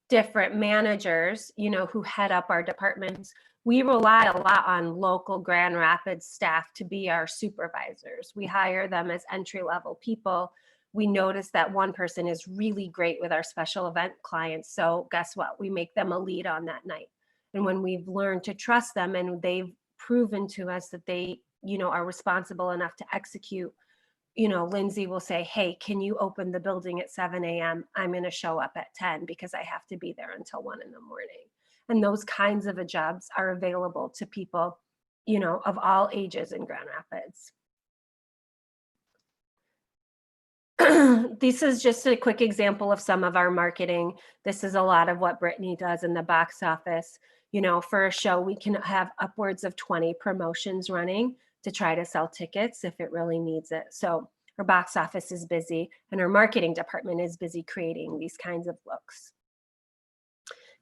different managers, who head up our departments, we rely a lot on local Grand Rapids staff to be our supervisors. We hire them as entry-level people. We notice that one person is really great with our special event clients. So guess what? We make them a lead on that night. And when we've learned to trust them and they've proven to us that they, are responsible enough to execute, Lindsay will say, hey, can you open the building at 7 a.m.? I'm going to show up at 10 because I have to be there until 1 in the morning. And those kinds of jobs are available to people, you know, of all ages in Grand Rapids. This is just a quick example of some of our marketing. This is a lot of what Brittany does in the box office. You know, for a show, we can have upwards of 20 promotions running to try to sell tickets if it really needs it. So our box office is busy and our marketing department is busy creating these kinds of looks.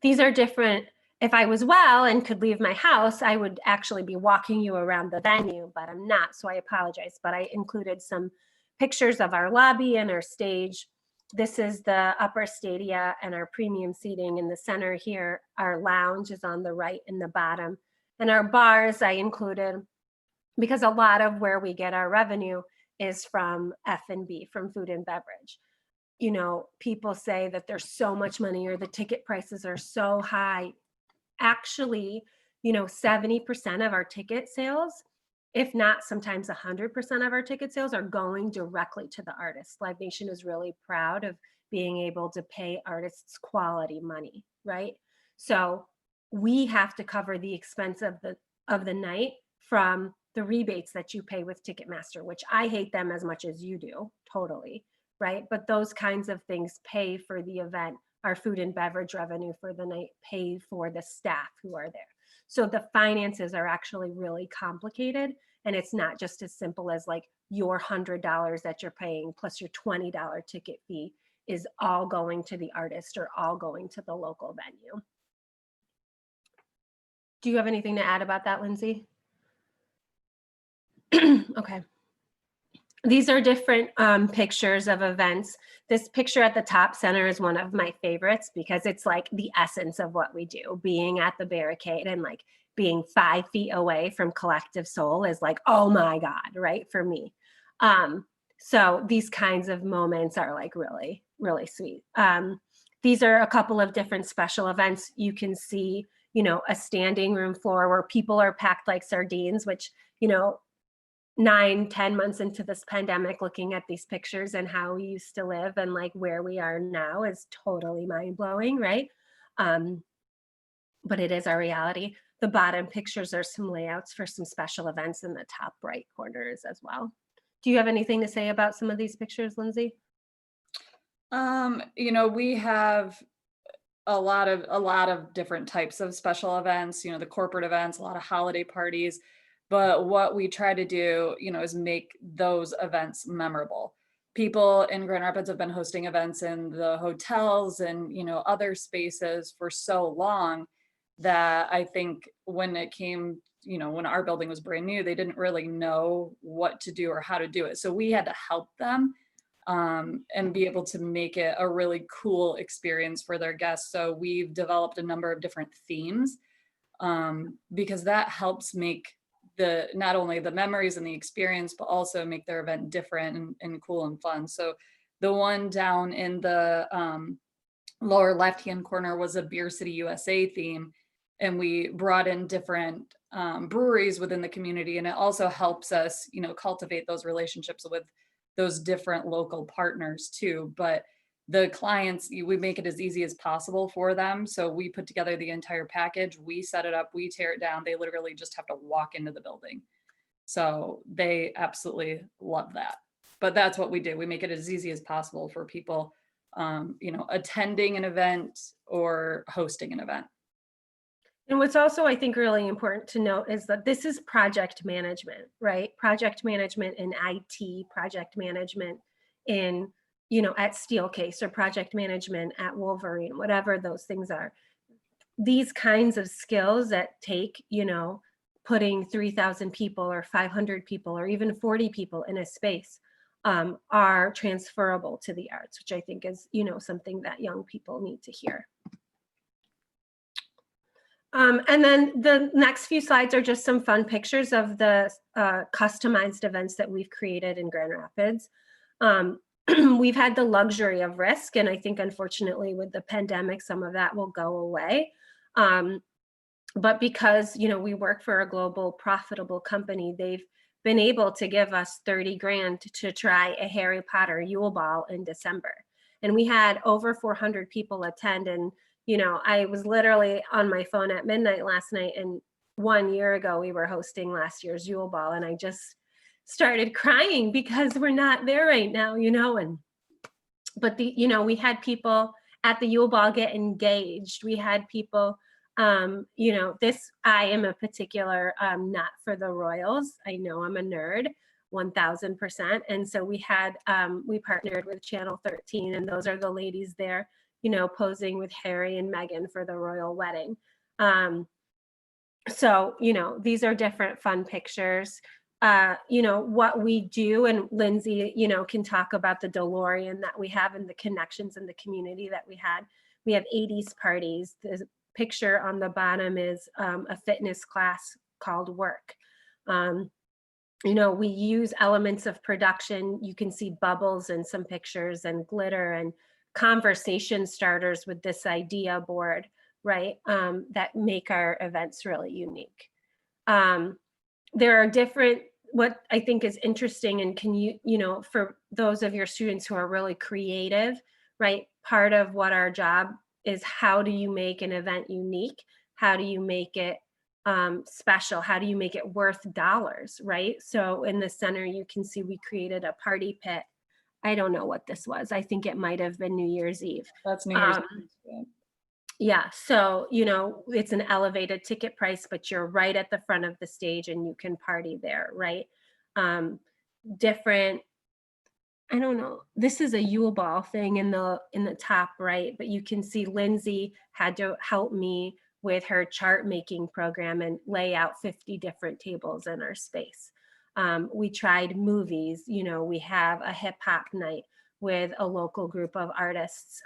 These are different. If I was well and could leave my house, I would actually be walking you around the venue, but I'm not, so I apologize. But I included some pictures of our lobby and our stage. This is the upper stadia and our premium seating in the center here. Our lounge is on the right in the bottom. And our bars I included because a lot of where we get our revenue is from F&B, from food and beverage. You know, people say that there's so much money or the ticket prices are so high. Actually, you know, 70% of our ticket sales, if not sometimes 100% of our ticket sales, are going directly to the artists. Live Nation is really proud of being able to pay artists quality money, right? So we have to cover the expense of the night from the rebates that you pay with Ticketmaster, which I hate them as much as you do, totally, right? But those kinds of things pay for the event. Our food and beverage revenue for the night pay for the staff who are there. So the finances are actually really complicated. And it's not just as simple as like your $100 that you're paying plus your $20 ticket fee is all going to the artist or all going to the local venue. Do you have anything to add about that, Lindsay? Okay. These are different pictures of events. This picture at the top center is one of my favorites because it's like the essence of what we do. Being at the barricade and like being 5 feet away from Collective Soul is like, oh my God, right, for me. So these kinds of moments are like really, really sweet. These are a couple of different special events. You can see, you know, a standing room floor where people are packed like sardines, which, you know, 9-10 months into this pandemic, looking at these pictures and how we used to live and like where we are now is totally mind-blowing, right? But it is our reality. The bottom pictures are some layouts for some special events in the top right corners as well. Do you have anything to say about some of these pictures, Lindsay? You know, we have a lot of different types of special events, you know, the corporate events, a lot of holiday parties. But what we try to do, you know, is make those events memorable. People in Grand Rapids have been hosting events in the hotels and, you know, other spaces for so long that I think when it came, you know, when our building was brand new, they didn't really know what to do or how to do it. So we had to help them and be able to make it a really cool experience for their guests. So we've developed a number of different themes because that helps make not only the memories and the experience, but also make their event different and cool and fun. So the one down in the lower left-hand corner was a Beer City USA theme. And we brought in different breweries within the community. And it also helps us, you know, cultivate those relationships with those different local partners too. But the clients, we make it as easy as possible for them. So we put together the entire package, we set it up, we tear it down. They literally just have to walk into the building. So they absolutely love that. But that's what we do. We make it as easy as possible for people, you know, attending an event or hosting an event. And what's also, I think, really important to note is that this is project management, right? Project management in IT, project management in, you know, at Steelcase, or project management at Wolverine, whatever those things are. These kinds of skills that take, you know, putting 3,000 people or 500 people or even 40 people in a space are transferable to the arts, which I think is, you know, something that young people need to hear. And then the next few slides are just some fun pictures of the customized events that we've created in Grand Rapids. We've had the luxury of risk, and I think unfortunately with the pandemic, some of that will go away. But because, you know, we work for a global profitable company, they've been able to give us 30 grand to try a Harry Potter Yule Ball in December. And we had over 400 people attend, and You know, I was literally on my phone at midnight last night, and 1 year ago we were hosting last year's Yule Ball, and I just started crying because we're not there right now, you know. And but you know, we had people at the Yule Ball get engaged. We had people, you know, I am a particular nut for the royals. I know I'm a nerd, 1000%. And so we partnered with Channel 13, and those are the ladies there, you know, posing with Harry and Meghan for the royal wedding. So, you know, these are different fun pictures. You know, what we do, and Lindsay, you know, can talk about the DeLorean that we have and the connections in the community that we had. We have 80s parties. The picture on the bottom is a fitness class called Work. You know, we use elements of production. You can see bubbles in some pictures and glitter and conversation starters with this idea board, right? That make our events really unique. There are different, what I think is interesting, and you know, for those of your students who are really creative, right? Part of what our job is, how do you make an event unique? How do you make it special? How do you make it worth dollars, right? So in the center, you can see we created a party pit. I don't know what this was. I think it might have been New Year's Eve. That's New Year's Eve. Yeah, so, you know, it's an elevated ticket price, but you're right at the front of the stage and you can party there, right? Different, I don't know, this is a Yule Ball thing in the top right, but you can see Lindsay had to help me with her chart making program and lay out 50 different tables in our space. We tried movies, you know, we have a hip hop night with a local group of artists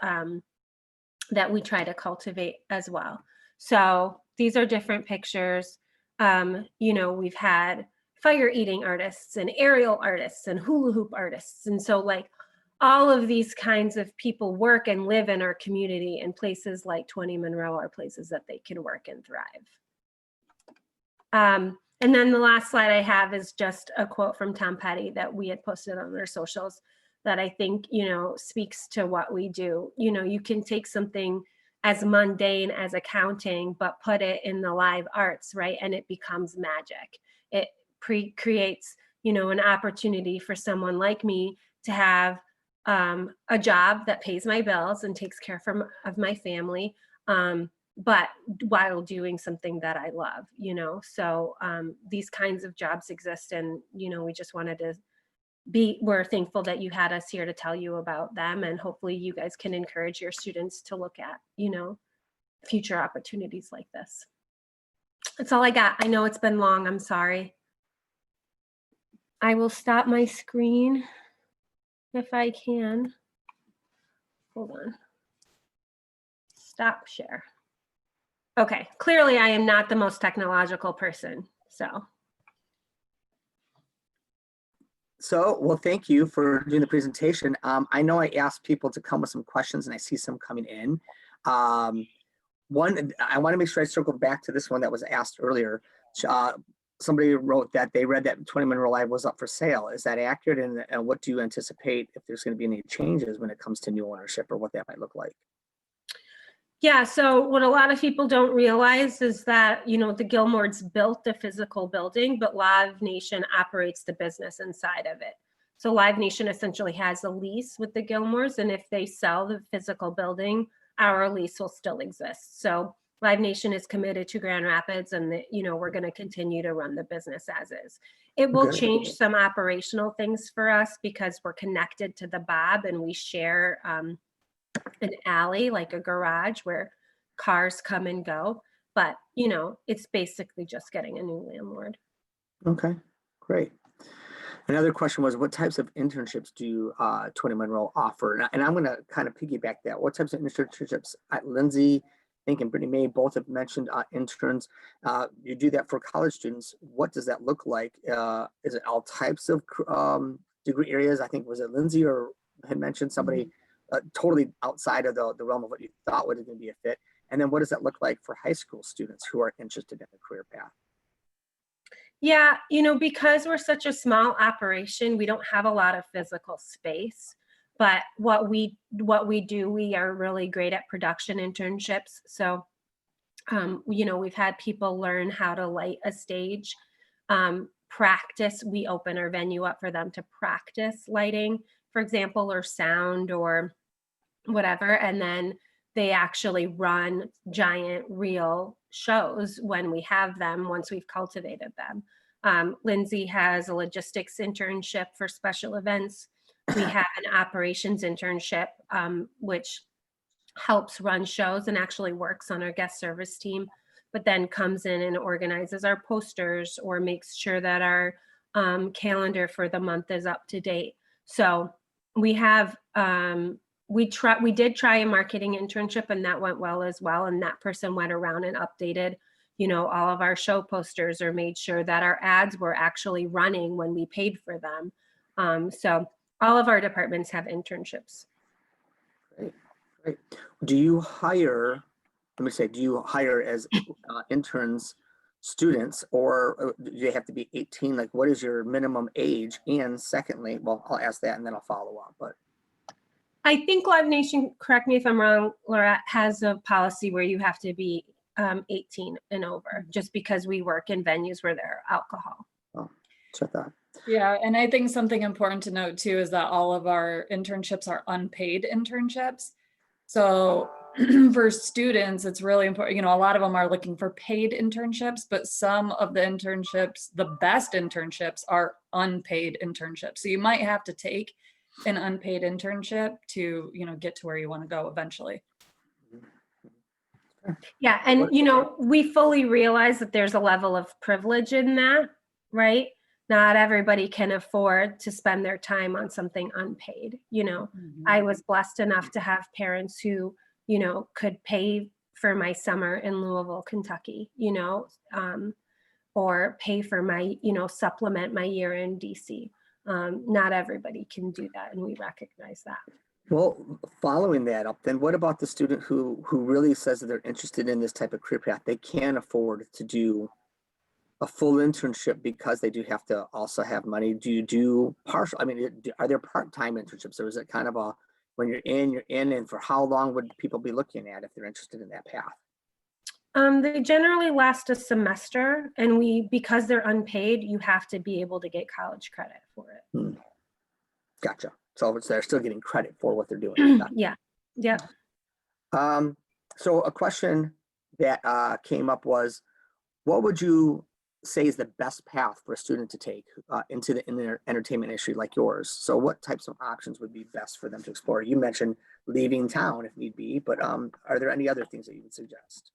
that we try to cultivate as well. So these are different pictures. You know, we've had fire eating artists and aerial artists and hula hoop artists. And so like all of these kinds of people work and live in our community, and places like 20 Monroe are places that they can work and thrive. And then the last slide I have is just a quote from Tom Petty that we had posted on our socials that I think, you know, speaks to what we do. You know, you can take something as mundane as accounting, but put it in the live arts, right? And it becomes magic. It creates, you know, an opportunity for someone like me to have a job that pays my bills and takes care of my family, but while doing something that I love, you know? So these kinds of jobs exist, and, you know, we just wanted to we're thankful that you had us here to tell you about them, and hopefully you guys can encourage your students to look at, you know, future opportunities like this. That's all I got. I know it's been long. I'm sorry. I will stop my screen if I can. Hold on. Stop share. Okay, clearly I am not the most technological person, so. So, well, thank you for doing the presentation. I know I asked people to come with some questions, and I see some coming in. One, I want to make sure I circle back to this one that was asked earlier. Somebody wrote that they read that 20 Monroe Live was up for sale. Is that accurate? And what do you anticipate if there's going to be any changes when it comes to new ownership, or what that might look like? Yeah, so what a lot of people don't realize is that, you know, the Gilmores built the physical building, but Live Nation operates the business inside of it. So Live Nation essentially has a lease with the Gilmores, and if they sell the physical building, our lease will still exist. So Live Nation is committed to Grand Rapids, and you know, we're going to continue to run the business as is. It will change some operational things for us because we're connected to the Bob, and we share an alley, like a garage where cars come and go. But, you know, it's basically just getting a new landlord. Okay, great. Another question was, what types of internships do 20 Monroe offer? And I'm going to kind of piggyback that. What types of internships? Lindsay, I think, and Brittany May both have mentioned interns. You do that for college students. What does that look like? Is it all types of degree areas? I think, was it Lindsay or had mentioned somebody totally outside of the realm of what you thought was going to be a fit? And then what does that look like for high school students who are interested in a career path? Yeah, you know, because we're such a small operation, we don't have a lot of physical space, But what we do, we are really great at production internships. So, you know, we've had people learn how to light a stage, practice. We open our venue up for them to practice lighting, for example, or sound or whatever. And then they actually run giant real shows when we have them, once we've cultivated them. Lindsay has a logistics internship for special events. We have an operations internship, which helps run shows and actually works on our guest service team, but then comes in and organizes our posters or makes sure that our calendar for the month is up to date. So we have, we did try a marketing internship, and that went well as well. And that person went around and updated, you know, all of our show posters, or made sure that our ads were actually running when we paid for them. So all of our departments have internships. Great, great. Do you hire, let me say, do you hire as interns students, or do they have to be 18? Like, what is your minimum age? And secondly, well, I'll ask that and then I'll follow up, but. I think Live Nation, correct me if I'm wrong, Laura, has a policy where you have to be 18 and over, just because we work in venues where there are alcohol. Oh, check that. Yeah, and I think something important to note too is that all of our internships are unpaid internships. So for students, it's really important, you know, a lot of them are looking for paid internships, but some of the internships, the best internships, are unpaid internships. So you might have to take an unpaid internship to, you know, get to where you want to go eventually. Yeah, and you know, we fully realize that there's a level of privilege in that, right? Not everybody can afford to spend their time on something unpaid. You know, I was blessed enough to have parents who, you know, could pay for my summer in Louisville, Kentucky, you know, or pay for my, you know, supplement my year in DC. Not everybody can do that, and we recognize that. Well, following that up, then what about the student who really says that they're interested in this type of career path? They can't afford to do a full internship because they do have to also have money. Do you do partial? I mean, are there part-time internships, or is it kind of a, when you're in, and for how long would people be looking at if they're interested in that path? They generally last a semester, and because they're unpaid, you have to be able to get college credit for it. Gotcha. So they're still getting credit for what they're doing. Yeah. Yeah. So a question that came up was, what would you say is the best path for a student to take into the entertainment industry like yours? So what types of options would be best for them to explore? You mentioned leaving town if need be, but are there any other things that you would suggest?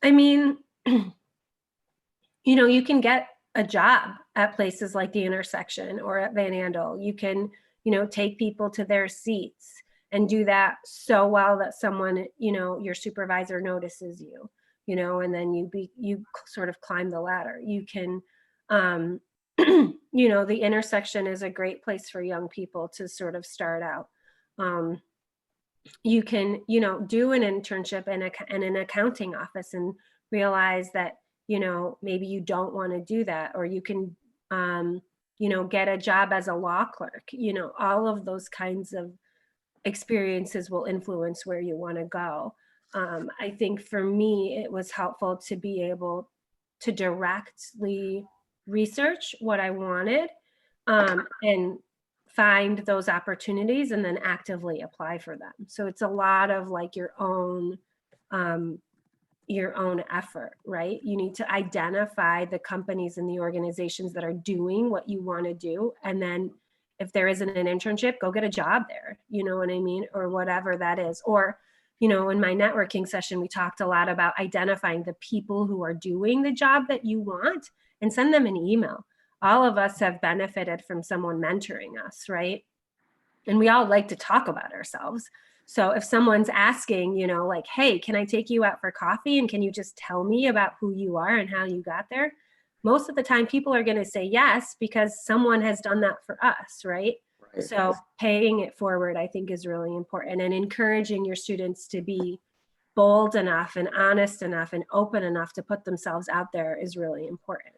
I mean, you know, you can get a job at places like the Intersection or at Van Andel. You can, you know, take people to their seats and do that so well that someone, you know, your supervisor notices you, you know, and then you sort of climb the ladder. You can, you know, the Intersection is a great place for young people to sort of start out. You can, you know, do an internship in an accounting office and realize that, you know, maybe you don't want to do that, or you can, you know, get a job as a law clerk. You know, all of those kinds of experiences will influence where you want to go. I think for me, it was helpful to be able to directly research what I wanted and find those opportunities and then actively apply for them. So it's a lot of like your own effort, right? You need to identify the companies and the organizations that are doing what you want to do. And then if there isn't an internship, go get a job there, you know what I mean? Or whatever that is. Or, you know, in my networking session, we talked a lot about identifying the people who are doing the job that you want and send them an email. All of us have benefited from someone mentoring us, right? And we all like to talk about ourselves. So if someone's asking, you know, like, hey, can I take you out for coffee? And can you just tell me about who you are and how you got there? Most of the time people are going to say yes, because someone has done that for us, right? So paying it forward, I think, is really important, and encouraging your students to be bold enough and honest enough and open enough to put themselves out there is really important.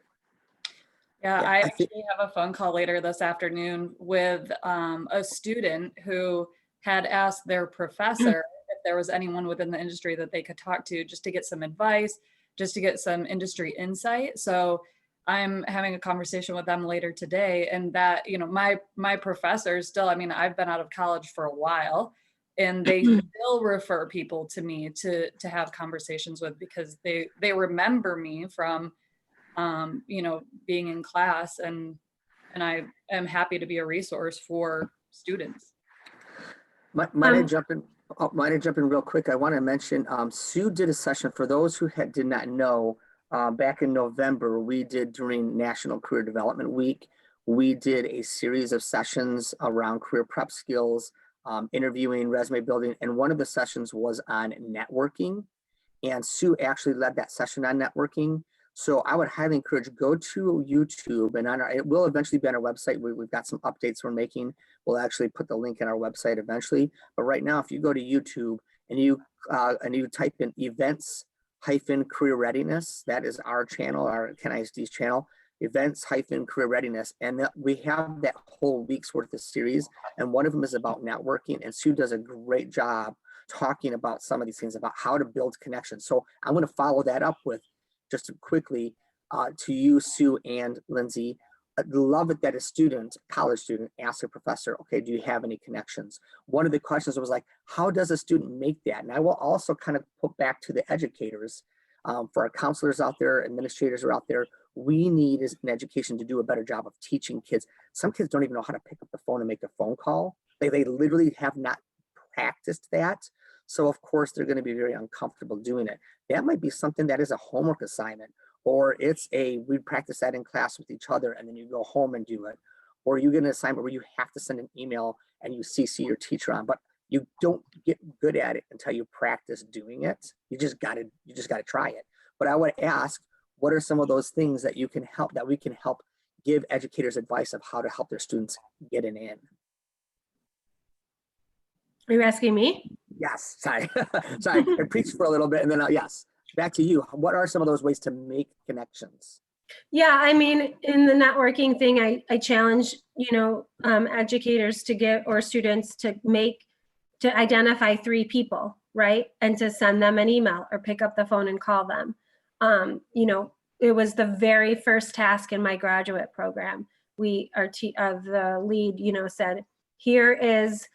Yeah, Yeah, I I think, actually have a phone call later this afternoon with a student who had asked their professor if there was anyone within the industry that they could talk to just to get some advice, just to get some industry insight. So I'm having a conversation with them later today, and that, you know, my professors still, I mean, I've been out of college for a while, and they still refer people to me to have conversations with because they remember me from you know, being in class, and I am happy to be a resource for students. might I Um, jump in? Oh, might I jump in real quick? I want to mention Sue did a session for those who did not know. Back in November, we did during National Career Development Week, we did a series of sessions around career prep skills, interviewing, resume building, and one of the sessions was on networking. And Sue actually led that session on networking. So I would highly encourage, go to YouTube, and it will eventually be on our website. We've got some updates we're making. We'll actually put the link in our website eventually. But right now, if you go to YouTube and you type in events-career readiness, that is our channel, our Ken ISD's channel, events-career readiness. And we have that whole week's worth of series. And one of them is about networking. And Sue does a great job talking about some of these things, about how to build connections. So I'm going to follow that up with just quickly to you, Sue and Lindsay. I'd love it that a student, college student, asks a professor, okay, do you have any connections? One of the questions was like, how does a student make that? And I will also kind of put back to the educators, for our counselors out there, administrators are out there, we need as an education to do a better job of teaching kids. Some kids don't even know how to pick up the phone and make a phone call. They literally have not practiced that. So of course they're going to be very uncomfortable doing it. That might be something that is a homework assignment, or we practice that in class with each other and then you go home and do it. Or you get an assignment where you have to send an email and you CC your teacher on, but you don't get good at it until you practice doing it. You just gotta try it. But I would ask, what are some of those things that we can help give educators advice of how to help their students get an in? are you asking me? Yes, sorry. Sorry, I preached for a little bit and then yes, back to you. What are some of those ways to make connections? Yeah, I mean, in the networking thing, I challenge, educators to get, or students to identify 3 people, right? And to send them an email or pick up the phone and call them. It was the very first task in my graduate program. The lead, said, here is,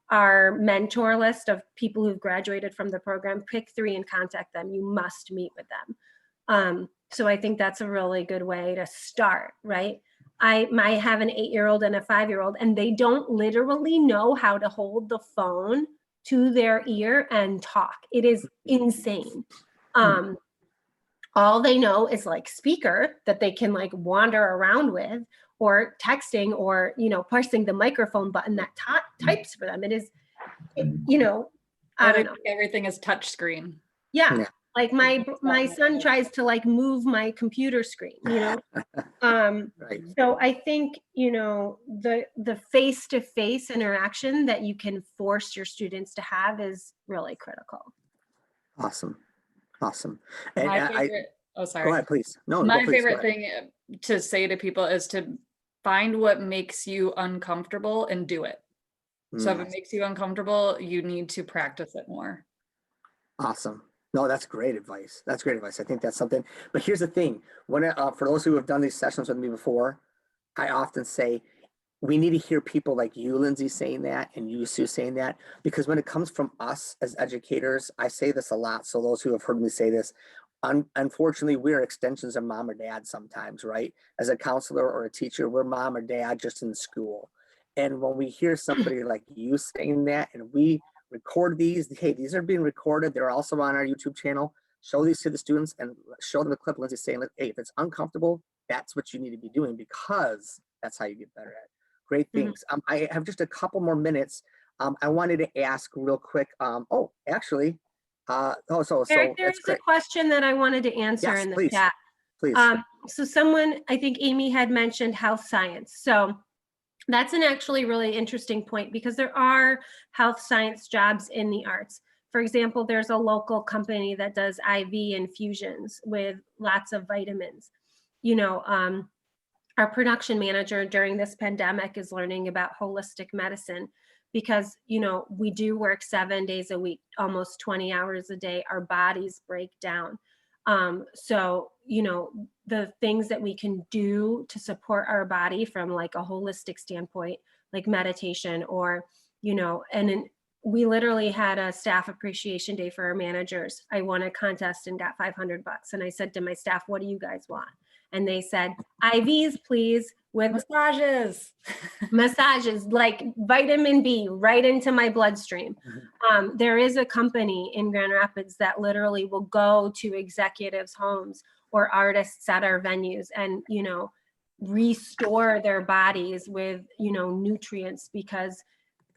our mentor list of people who've graduated from the program. Pick 3 and contact them. You must meet with them. So I think that's a really good way to start, right? I have an 8-year-old and a 5-year-old, and they don't literally know how to hold the phone to their ear and talk. It is insane. All they know is like speaker that they can like wander around with, or texting, or pressing the microphone button that types for them. I don't know. Everything is touch screen. Yeah. Like my son tries to like move my computer screen, Right. So I think, the face-to-face interaction that you can force your students to have is really critical. Awesome. And My favorite, sorry. Go ahead, please. No, My please, favorite thing to say to people is to find what makes you uncomfortable and do it. So if it makes you uncomfortable, you need to practice it more. Awesome. No, that's great advice. I think that's something. But here's the thing: for those who have done these sessions with me before, I often say we need to hear people like you, Lindsay, saying that, and you, Sue, saying that, because when it comes from us as educators, I say this a lot. So those who have heard me say this, unfortunately, we're extensions of mom or dad sometimes, right? As a counselor or a teacher, we're mom or dad just in school. And when we hear somebody like you saying that, and we record these, hey, these are being recorded. They're also on our YouTube channel. Show these to the students and show them the clip. Lindsay saying, hey, if it's uncomfortable, that's what you need to be doing, because that's how you get better at it. Great things. I have just a couple more minutes. I wanted to ask real quick. There's a question that I wanted to answer in the chat. Please. So someone, I think Amy had mentioned health science. So that's an actually really interesting point, because there are health science jobs in the arts. For example, there's a local company that does IV infusions with lots of vitamins. our production manager during this pandemic is learning about holistic medicine because, you know, we do work 7 days a week, almost 20 hours a day. Our bodies break down. So, you know, the things that we can do to support our body from like a holistic standpoint, like meditation or, you know, we literally had a staff appreciation day for our managers. I won a contest and got $500. And I said to my staff, what do you guys want? And they said, IVs, please, with Massages. massages, like vitamin B right into my bloodstream. There is a company in Grand Rapids that literally will go to executives' homes or artists at our venues and, you know, restore their bodies with, you know, nutrients because,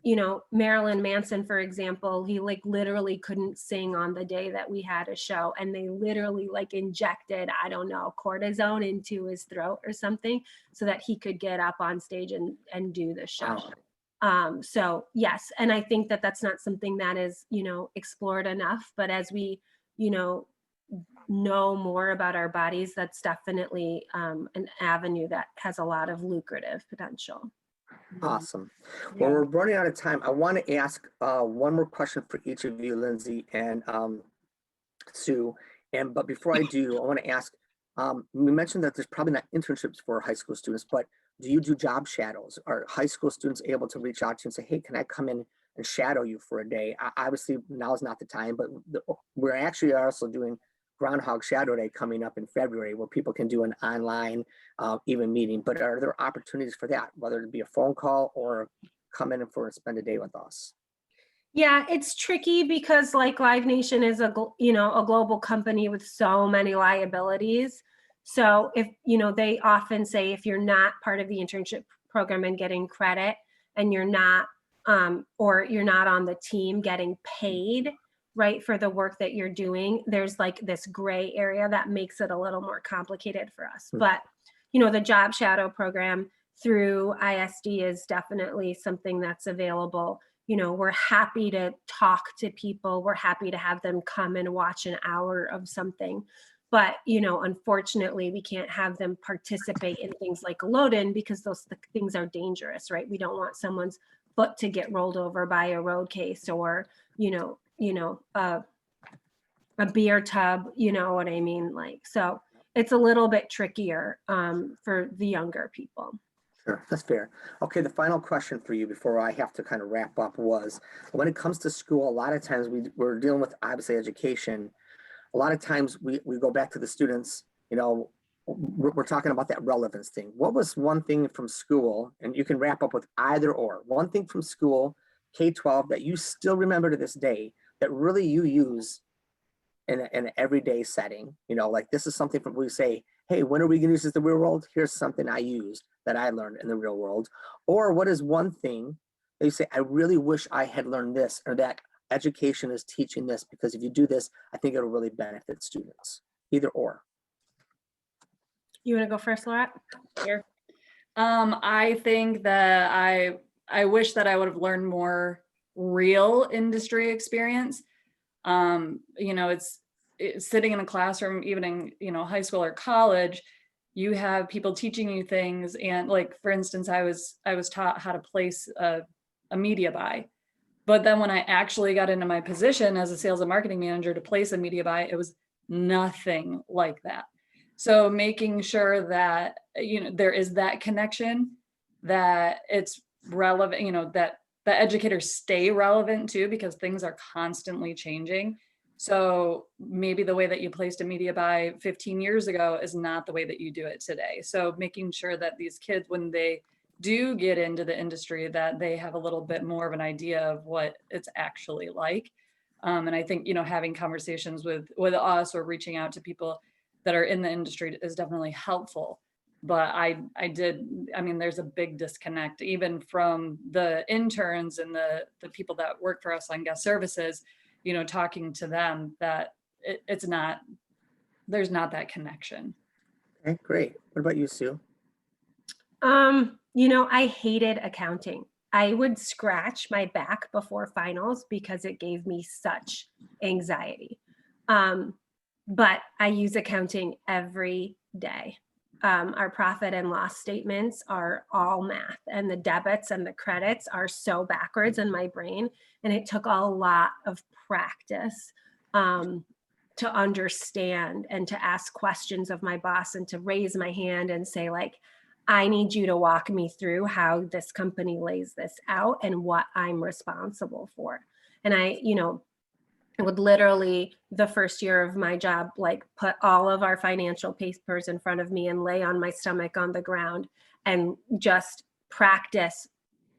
you know, Marilyn Manson, for example, he like literally couldn't sing on the day that we had a show and they literally like injected, I don't know, cortisone into his throat or something so that he could get up on stage and do the show. So yes, and I think that that's not something that is, you know, explored enough, but as we, you know more about our bodies, that's definitely an avenue that has a lot of lucrative potential. Awesome. Well, we're running out of time. I want to ask one more question for each of you, Lindsay and Sue. But before I do, I want to ask, we mentioned that there's probably not internships for high school students, but do you do job shadows? Are high school students able to reach out to you and say, hey, can I come in and shadow you for a day? Obviously, now is not the time, but we're actually also doing Groundhog Shadow Day coming up in February where people can do an online even meeting, but are there opportunities for that, whether it be a phone call or come in for spend a day with us? Yeah, it's tricky because like Live Nation is a global company with so many liabilities. So if, you know, they often say if you're not part of the internship program and getting credit and you're not or you're not on the team getting paid, right, for the work that you're doing, there's like this gray area that makes it a little more complicated for us. But, you know, the job shadow program through ISD is definitely something that's available. You know, we're happy to talk to people. We're happy to have them come and watch an hour of something. But, you know, unfortunately, we can't have them participate in things like a load-in because those things are dangerous, right? We don't want someone's foot to get rolled over by a road case or, a beer tub, you know what I mean? Like, so it's a little bit trickier for the younger people. Sure, that's fair. Okay, the final question for you before I have to kind of wrap up was, when it comes to school, a lot of times we're dealing with obviously education. A lot of times we go back to the students, you know, we're talking about that relevance thing. What was one thing from school, and you can wrap up with either or, one thing from school, K-12, that you still remember to this day that really you use in an everyday setting? You know, like this is something from we say, hey, when are we going to use this in the real world? Here's something I used that I learned in the real world. Or what is one thing that you say, I really wish I had learned this, or that education is teaching this, because if you do this, I think it'll really benefit students. Either or. You want to go first, Laura? Here. I think that I wish that I would have learned more real industry experience. You know, it's sitting in a classroom, even in, you know, high school or college, you have people teaching you things. And like, for instance, I was taught how to place a media buy. But then when I actually got into my position as a sales and marketing manager to place a media buy, it was nothing like that. So making sure that, you know, there is that connection, that it's relevant, you know, that the educators stay relevant too, because things are constantly changing. So maybe the way that you placed a media buy 15 years ago is not the way that you do it today. So making sure that these kids, when they do get into the industry, that they have a little bit more of an idea of what it's actually like. And I think, you know, having conversations with us or reaching out to people that are in the industry is definitely helpful. But I mean, there's a big disconnect even from the interns and the people that work for us on guest services, you know, talking to them, that there's not that connection. Okay, great. What about you, Sue? You know, I hated accounting. I would scratch my back before finals because it gave me such anxiety. But I use accounting every day. our profit and loss statements are all math, and the debits and the credits are so backwards in my brain. And it took a lot of practice to understand and to ask questions of my boss and to raise my hand and say, like, I need you to walk me through how this company lays this out and what I'm responsible for. And I would literally, the first year of my job, like put all of our financial papers in front of me and lay on my stomach on the ground and just practice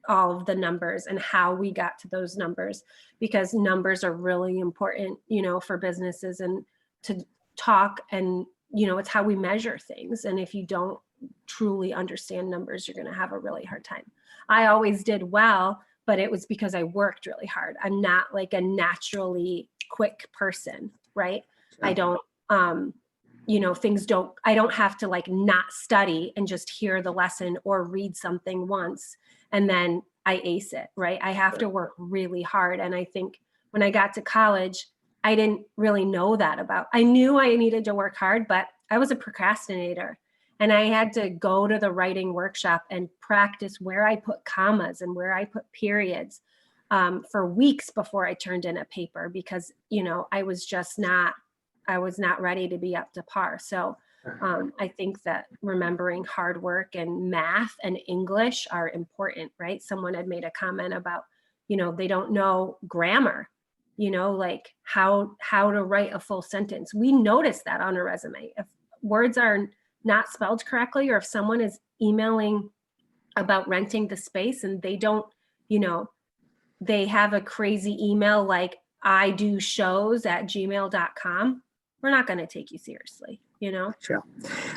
all of the numbers and how we got to those numbers, because numbers are really important, for businesses, and to talk, and, it's how we measure things. And if you don't truly understand numbers, you're going to have a really hard time. I always did well, but it was because I worked really hard. I'm not like a naturally quick person, right? I don't, I don't have to like not study and just hear the lesson or read something once and then I ace it, right? I have to work really hard. And I think when I got to college, I didn't really know that I knew I needed to work hard, but I was a procrastinator. And I had to go to the writing workshop and practice where I put commas and where I put periods for weeks before I turned in a paper, because, I was not ready to be up to par. So I think that remembering hard work and math and English are important, right? Someone had made a comment about, they don't know grammar, like how to write a full sentence. We notice that on a resume. If words are not spelled correctly, or if someone is emailing about renting the space and they don't, they have a crazy email like iDoShows@gmail.com, we're not going to take you seriously, Sure.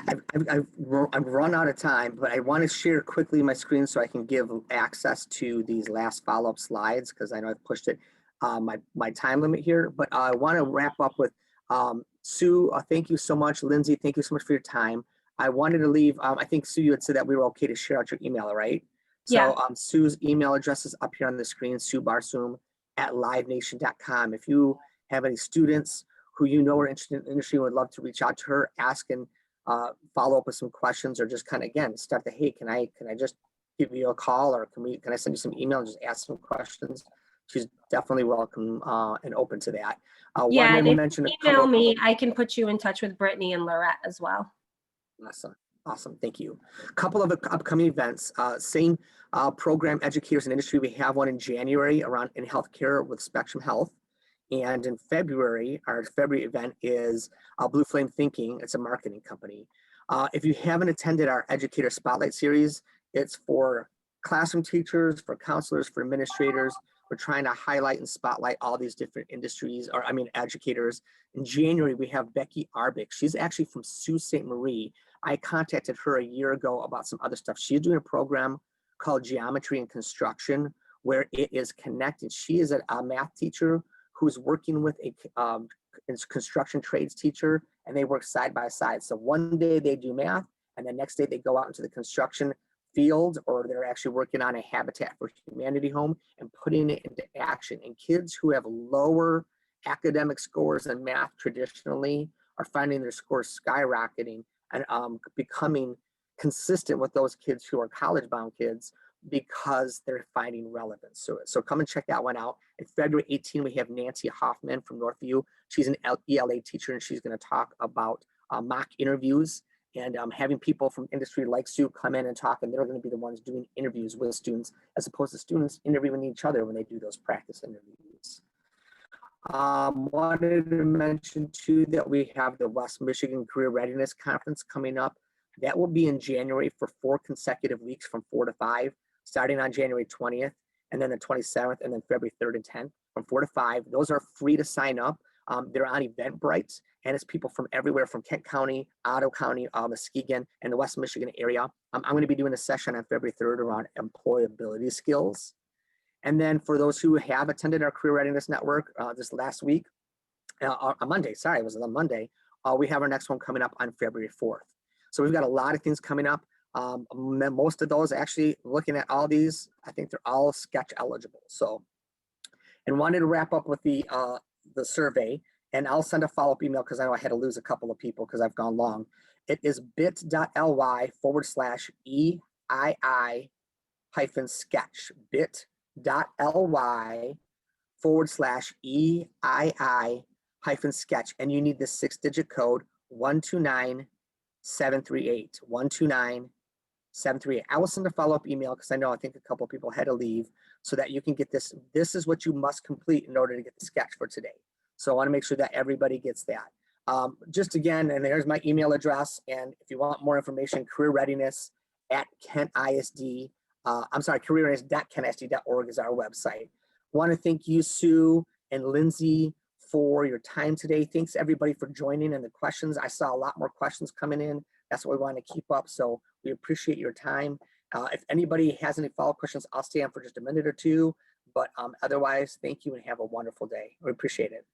I've run out of time, but I want to share quickly my screen so I can give access to these last follow-up slides, because I know I've pushed it my time limit here. But I want to wrap up with Sue. Thank you so much. Lindsay, thank you so much for your time. I wanted to leave. I think Sue, you had said that we were okay to share out your email, right? Yeah. So Sue's email address is up here on the screen, suebarsum@livenation.com. If you have any students who are interested in the industry, would love to reach out to her, ask and follow up with some questions, or just kind of, again, start the, hey, can I just give you a call, or can I send you some email and just ask some questions? She's definitely welcome and open to that. Yeah, and if you email me, I can put you in touch with Brittany and Lorette as well. Awesome. Thank you. A couple of upcoming events. Same program, educators in industry. We have one in January in healthcare with Spectrum Health. And in February, our February event is Blue Flame Thinking. It's a marketing company. If you haven't attended our Educator Spotlight Series, it's for classroom teachers, for counselors, for administrators. We're trying to highlight and spotlight all these different industries, educators. In January, we have Becky Arbick. She's actually from Sault Ste. Marie. I contacted her a year ago about some other stuff. She's doing a program called Geometry and Construction, where it is connected. She is a math teacher who's working with a construction trades teacher, and they work side by side. So one day they do math, and the next day they go out into the construction field, or they're actually working on a Habitat for Humanity home and putting it into action. And kids who have lower academic scores in math traditionally are finding their scores skyrocketing and becoming consistent with those kids who are college-bound kids, because they're finding relevance to it. So come and check that one out. In February 18, we have Nancy Hoffman from Northview. She's an ELA teacher, and she's going to talk about mock interviews and having people from industry like Sue come in and talk, and they're going to be the ones doing interviews with students, as opposed to students interviewing each other when they do those practice interviews. Wanted to mention too that we have the West Michigan Career Readiness Conference coming up. That will be in January for 4 consecutive weeks from 4 to 5. Starting on January 20th, and then the 27th, and then February 3rd and 10th from 4 to 5. Those are free to sign up. They're on Eventbrite, and it's people from everywhere, from Kent County, Ottawa County, Muskegon, and the West Michigan area. I'm going to be doing a session on February 3rd around employability skills. And then for those who have attended our Career Readiness Network this last week, on Monday, sorry, it was on Monday, we have our next one coming up on February 4th. So we've got a lot of things coming up. Most of those, actually looking at all these, I think they're all SCECH eligible. So, and wanted to wrap up with the survey. and I'll send a follow-up email because I know I had to lose a couple of people because I've gone long. It is bit.ly/EII-sketch, bit.ly/EII-sketch, and you need the 6-digit code 129738, 129738. I will send a follow-up email because I think a couple of people had to leave, so that you can get this. This is what you must complete in order to get the sketch for today. So I want to make sure that everybody gets that. Just again, and there's my email address. And if you want more information, career readiness at Kent ISD. careerreadiness.kentisd.org is our website. Want to thank you, Sue and Lindsay, for your time today. Thanks everybody for joining and the questions. I saw a lot more questions coming in. That's what we want to keep up. So we appreciate your time. If anybody has any follow-up questions, I'll stay on for just a minute or two. But otherwise, thank you and have a wonderful day. We appreciate it.